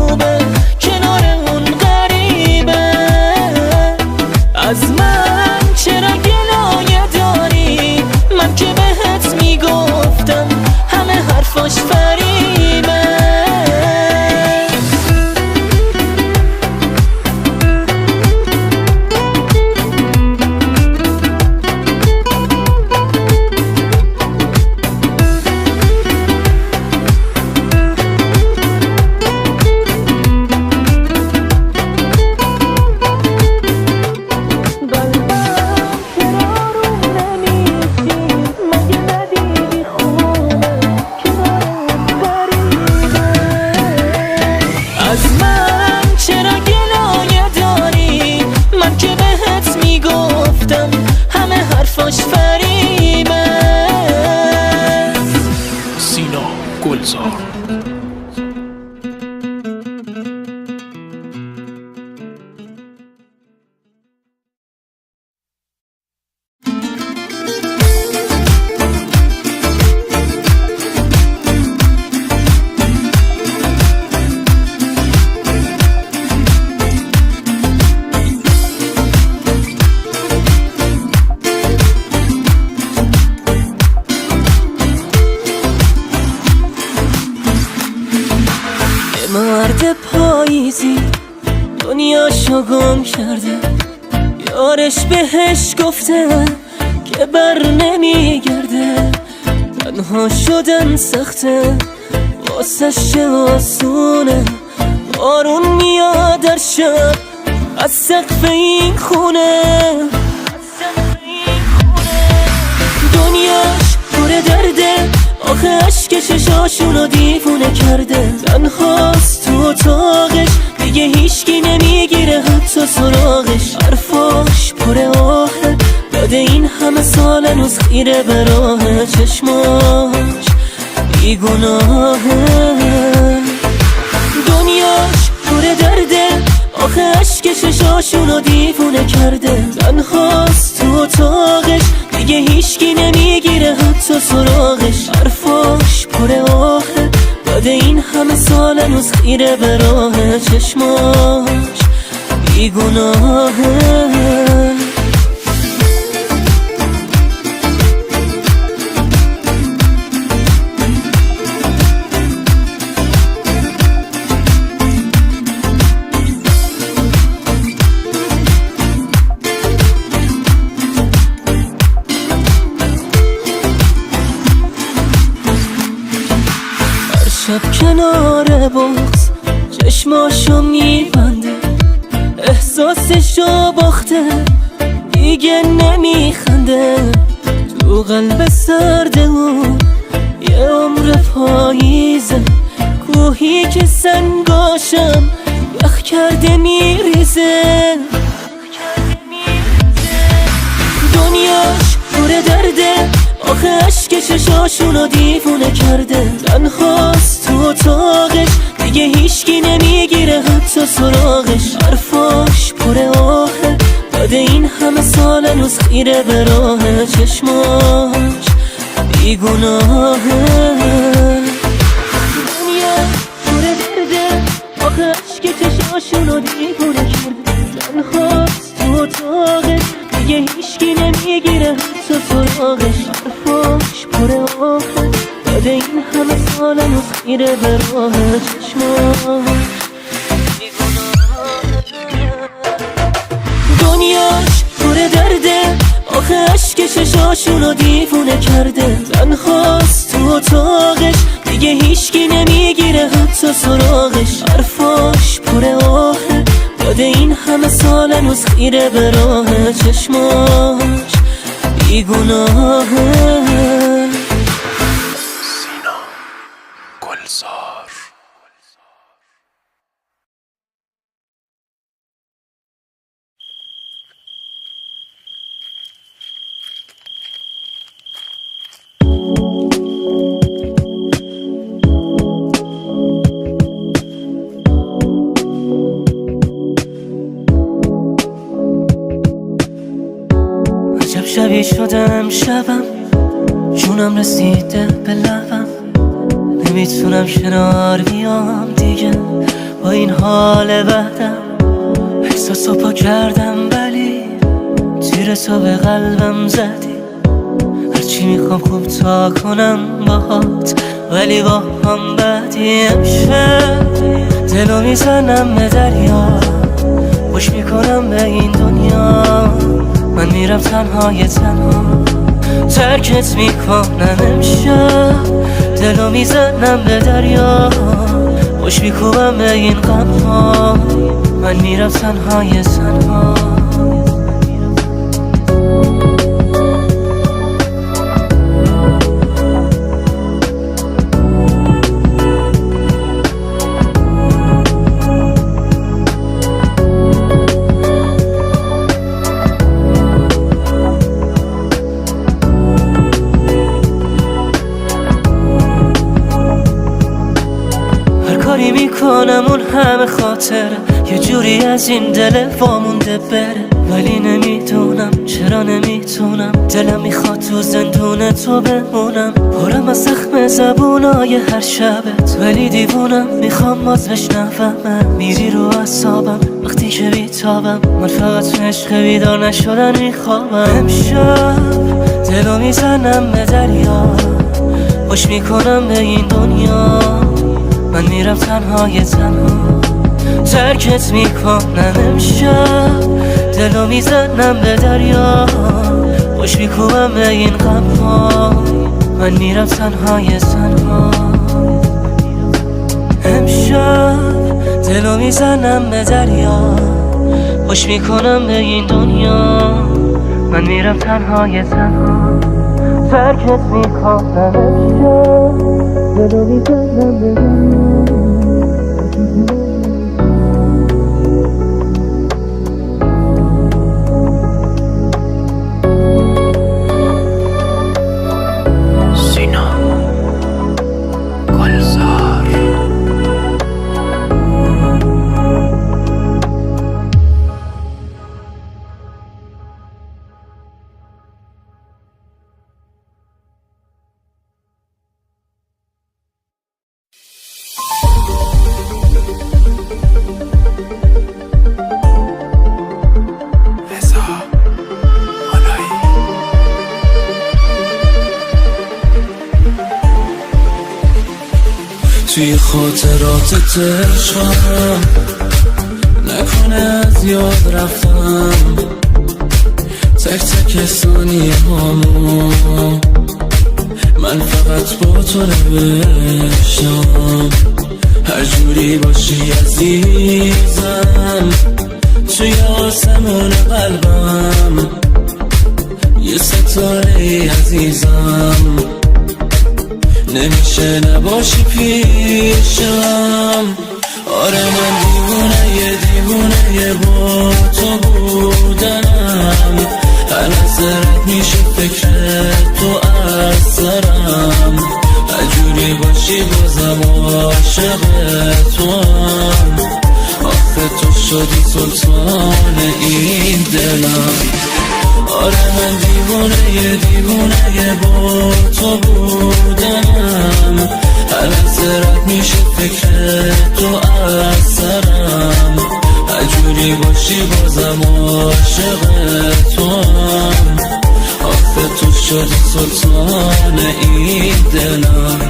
مرد پاییزی دنیاشو گم کرده، یارش بهش گفته که بر نمیگرده. تنها شدن سخته واسش چه آسونه، بارون میاد در شب از سقف این خونه. دنیاش پر درده، آخه عشق چشاشونو دیوونه کرده. تنهاست تو اتاقش، دیگه هیچکی نمیگیره حتی سراغش. حرفاش پر آهه، بعد این همه سال هنوز خیره به راه. چشماش بیگناهه، دنیاش پر درده، آخه عشق چشاشونو دیوونه کرده. تنهاست تو اتاقش، دیگه هیچکی نمیگیره حتی سراغش. حرفاش پر آهه، بعد این همه سال هنوز خیره به راه. چشماش بیگناهه. شب کنار بغض چشماشو میبنده، احساسشو باخته دیگه نمیخنده. تو قلب سرد اون یه عمر پاییزه، کوهی که سنگاشم یخ کرده میریزه. دنیاش پر درده، آخه عشق چشاشونو دیوونه کرده. تنهاست تو اتاقش، دیگه هیچکی نمیگیره حتی سراغش. حرفاش پر آهه، بعد این همه سال هنوز خیره به راه. چشماش بیگناهه، دنیا پر درده، آخه عشق چشاشونو دیوونه کرده. تنهاست تو اتاقش، دیگه هیچکی نمیگیره حتی سراغش. حرفاش پر آهه، بعد این همه سال هنوز خیره به راه. چشماش دنیاش پر درده، آخه عشق چشاشونو دیوونه کرده. تنهاست تو اتاقش، دیگه هیچکی نمیگیره حتی سراغش. حرفاش پر آهه، بعد این همه سال هنوز خیره به راه. چشماش بیگناهه. سینا گلزار. شبیه شدم شبم، جونم رسیده به لبم. نمیتونم کنار بیام دیگه با این حال بعدم. احساسو پا کردم ولی تیر تو به قلبم زدی. هرچی میخوام خوب تا کنم باهات، ولی با هم بدی. امشب دلو میزنم به دریا، خوش میکنم به این دنیا. من میرم تنهای تنها، ترکت میکنم. امشب دلو میزنم به دریا، خوش میکنم به این غم ها. من میرم تنهای تنها. میکنم اون همه خاطره یه جوری از این دل وامونده بره، ولی نمیدونم چرا نمیتونم. دلم میخواد تو زندون تو بمونم، پرم از زخم زبونای هر شبت، ولی دیوونم میخوام باز بشنوم. میری رو اعصابم وقتی که بیتابم، من فقط عشق بیدار نشدن میخوابم. امشب دلو میزنم به دریا، خوش میکنم به این دنیا. من میرم تنهای تنها ترکت میکنم امشب دلو میزنم به دریا خوش میکنم به این غم ها من میرم تنهای تنها امشب دلو میزنم به دریا خوش میکنم به این دنیا من میرم تنهای تنها ترکت میکنم امشب دلو میزنم به دریا توی خاطرات عشقم نکنه از یاد رفتم تک تک ثانیه هامو من فقط با تو نوشتم هر جوری باشی عزیزم توی آسمون قلبم یه ستاره عزیزم نمیشه نباشی پیشم آره من دیوونه با تو بودنم هر نظرت میشه فکر تو از سرم هر جوری باشی بازم عاشق تو هم آخه تو شدی سلطان این دلم آره من دیوونه با تو بودنم هر نظرت میشه فکر تو از سرم هر جوری باشی بازم عاشق تو هم آخه تو شدی سلطان این دلم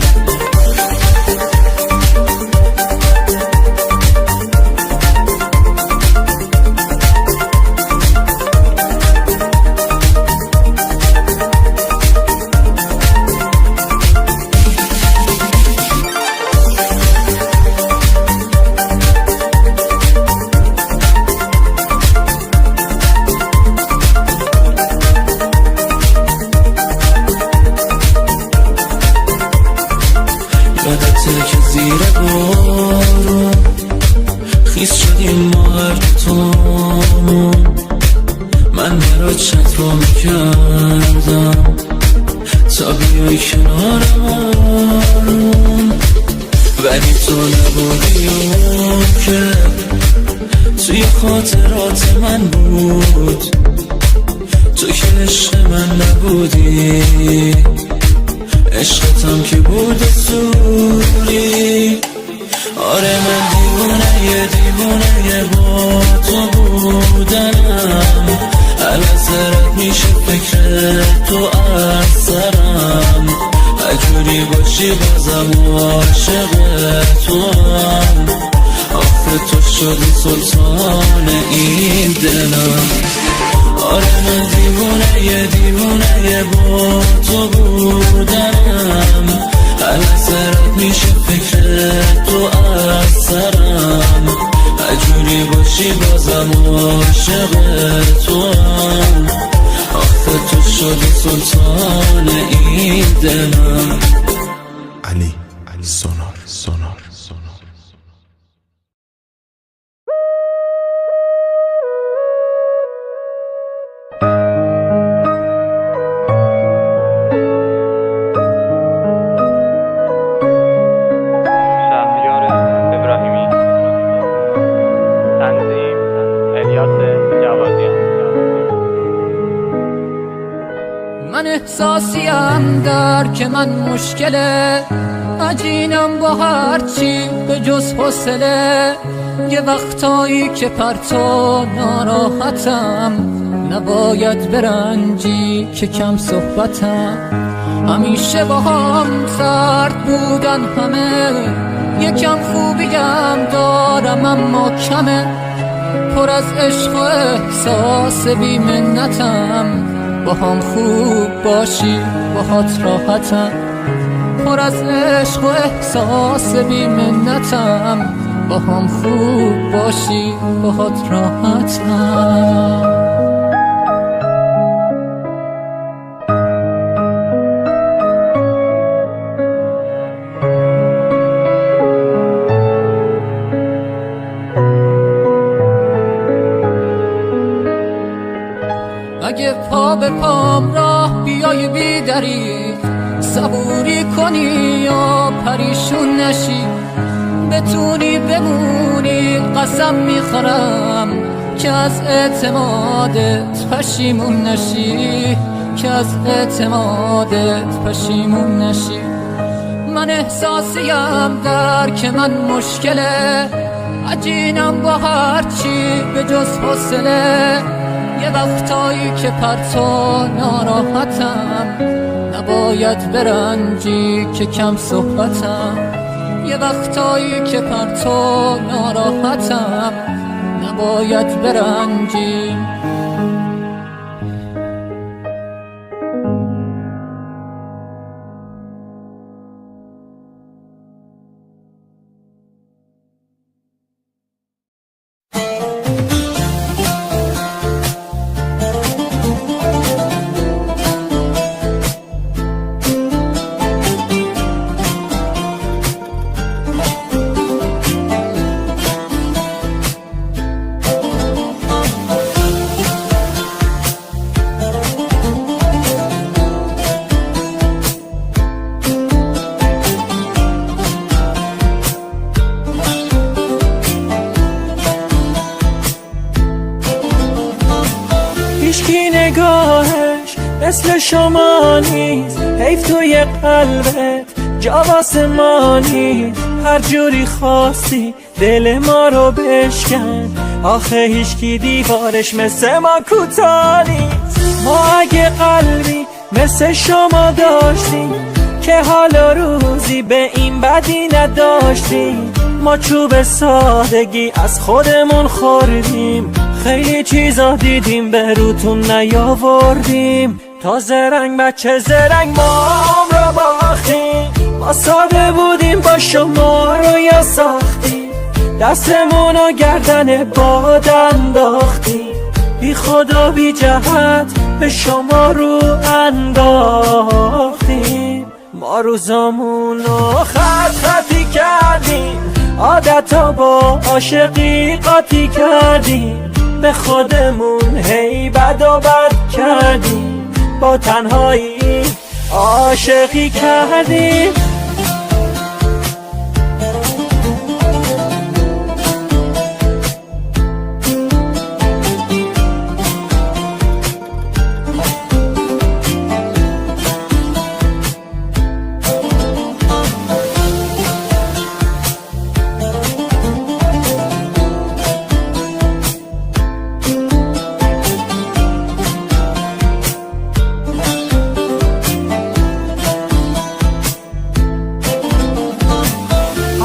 یادته که زیر بارون خیس شدیم ما هر دوتامون من برات چت رو میکردم تا بیای کنارم ولی تو نبودی اون که توی خاطرات من بود تو که عشق من نبودی عشقتم که بود سوری آره من دیوونه با تو بودنم هر نظرت میشه فکر تو از سرم هر جوری باشی بازم عاشق تو هم آخه تو شدی سلطان این دلم آره من دیوونه با تو بودنم هر نظرت میشه فکر تو از سرم هر جوری باشی بازم عاشق تو هم آخه تو شدی سلطان این دلم علی سونار من احساسیم در که من مشکله عجینم با هرچی به جز حوصله یه وقتایی که پرتو ناراحتم نباید برنجی که کم صحبتم همیشه با هم سرد بودن همه یکم خوبیم دارم اما کمه، پر از عشق و احساس بی منتم. با هم خوب باشی باهات راحتم، پر از عشق و احساس بی منتم. با هم خوب باشی باهات راحتم. اگه پا به پام راه بیای بیدری، صبوری کنی یا پریشون نشی، بتونی بمونی قسم میخورم که از اعتمادت پشیمون نشی، که از اعتمادت پشیمون نشی. من احساسیم درک من مشکله، عجینم با هرچی به جز حوصله. یه وقتایی که پرتو ناراحتم، نباید برنجی که کم صحبتم. یه وقتایی که پرتو ناراحتم، نباید برنجی. هیچکی نگاهش مثل شما نیست، حیف توی قلبت جا واسه ما نیست. هر جوری خواستی دل ما رو بشکن، آخه هیچکی دیوارش مثل ما کوتاه نیست. ما اگه قلبی مثل شما داشتیم که حالا روزی به این بدی نداشتیم. ما چوب سادگی از خودمون خوردیم، خیلی چیزا دیدیم به روتون نیاوردیم. تا زرنگ بچه زرنگ ما رو باختیم، ما ساده بودیم با شما رو یا ساختیم. دستمون و گردن باد انداختیم، بی خدا بی جهت به شما رو انداختیم. ما روزامون رو خط خطی کردیم، عادتا با عاشقی قاطی کردیم. به خودمون هی بد و بد کردیم، با تنهایی عاشقی کردیم.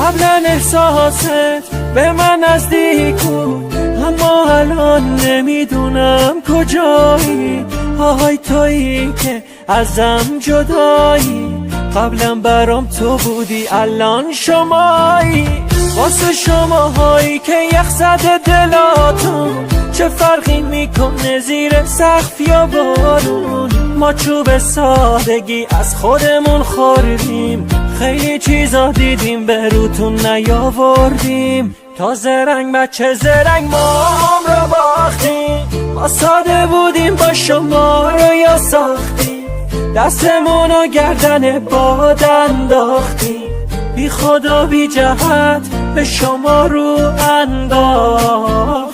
قبلا احساست به من نزدیک بود، اما الان نمیدونم کجایی. آهای تویی که ازم جدایی، قبلا برام تو بودی الان شمایی. واسه شماهایی که یخ زده دلاتون، چه فرقی میکنه زیر سقف یا بارون. ما چوب سادگی از خودمون خوردیم، خیلی چیزا دیدیم به روتون نیاوردیم. تا زرنگ بچه زرنگ ما هم رو باختیم، ما ساده بودیم با شما رو یا ساختیم. دستمون و گردن باد انداختیم، بی خدا بی جهت به شما رو انداختیم.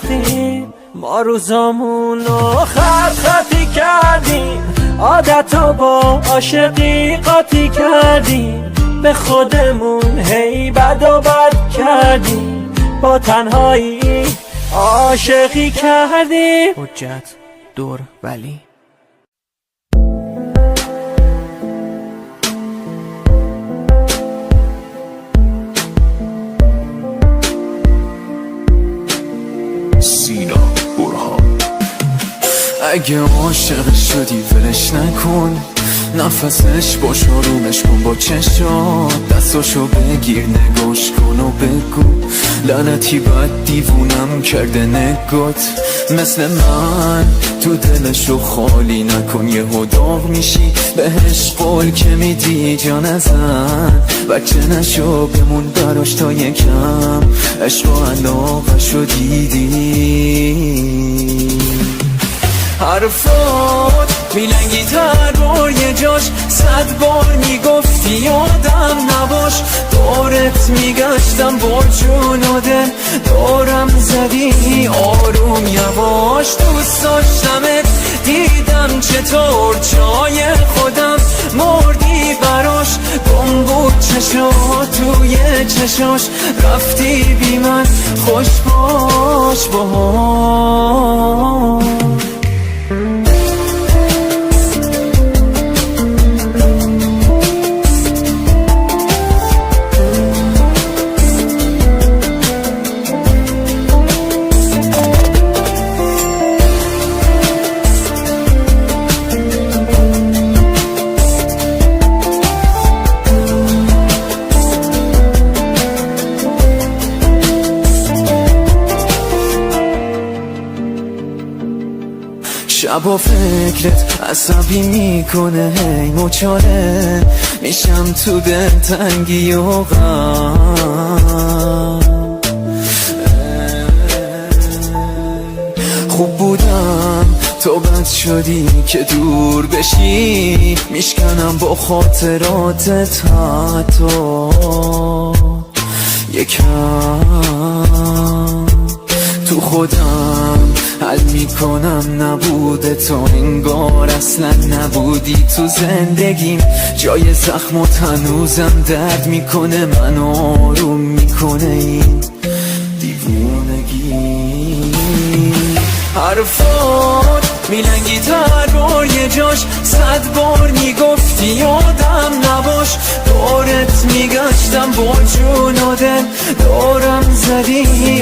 ما روزامون رو خط خطی کردیم، عادتا با عاشقی قاطی کردیم. به خودمون هی بد و بد کردیم، با تنهایی عاشقی کردیم. حجت دور ولی اگه عاشق شدی ولش نکن، نفسش باش آرومش کن با چشات، دستاشو بگیر نگاش کن و بگو لعنتی بد دیوونم کرده نگات. مثل من تو دلشو خالی نکن، یهو داغ میشی بهش قول که میدی جان ازن. بچه نشو بمون براش تا یکم عشق و علاقه‌شو دیدی. حرفات میلنگی تر روی جاش، 100 بار میگفتی یادم نباش. دورت میگشتم با جون و دل، دورم زدی آروم یواش. دوست داشتمت دیدم چطور جای خودم مردی براش. گم بود چشات توی چشاش، رفتی بی من خوش باش باش. شبا فکرت عصبی میکنه، هی مچاله میشم تو دل تنگی و غم. خوب بودم تو بد شدی که دور بشی، میشکنم با خاطراتت حتی یکم. تو خودم حل میکنم نبوده تو، انگار اصلا نبودی تو زندگیم. جای زخمت هنوزم درد میکنه، من آروم میکنه این دیوونگی. حرفات میلنگی تر روی جاش، 100 بار میگفتی یادم نباش. دورت میگشتم با جون و دل، دورم زدی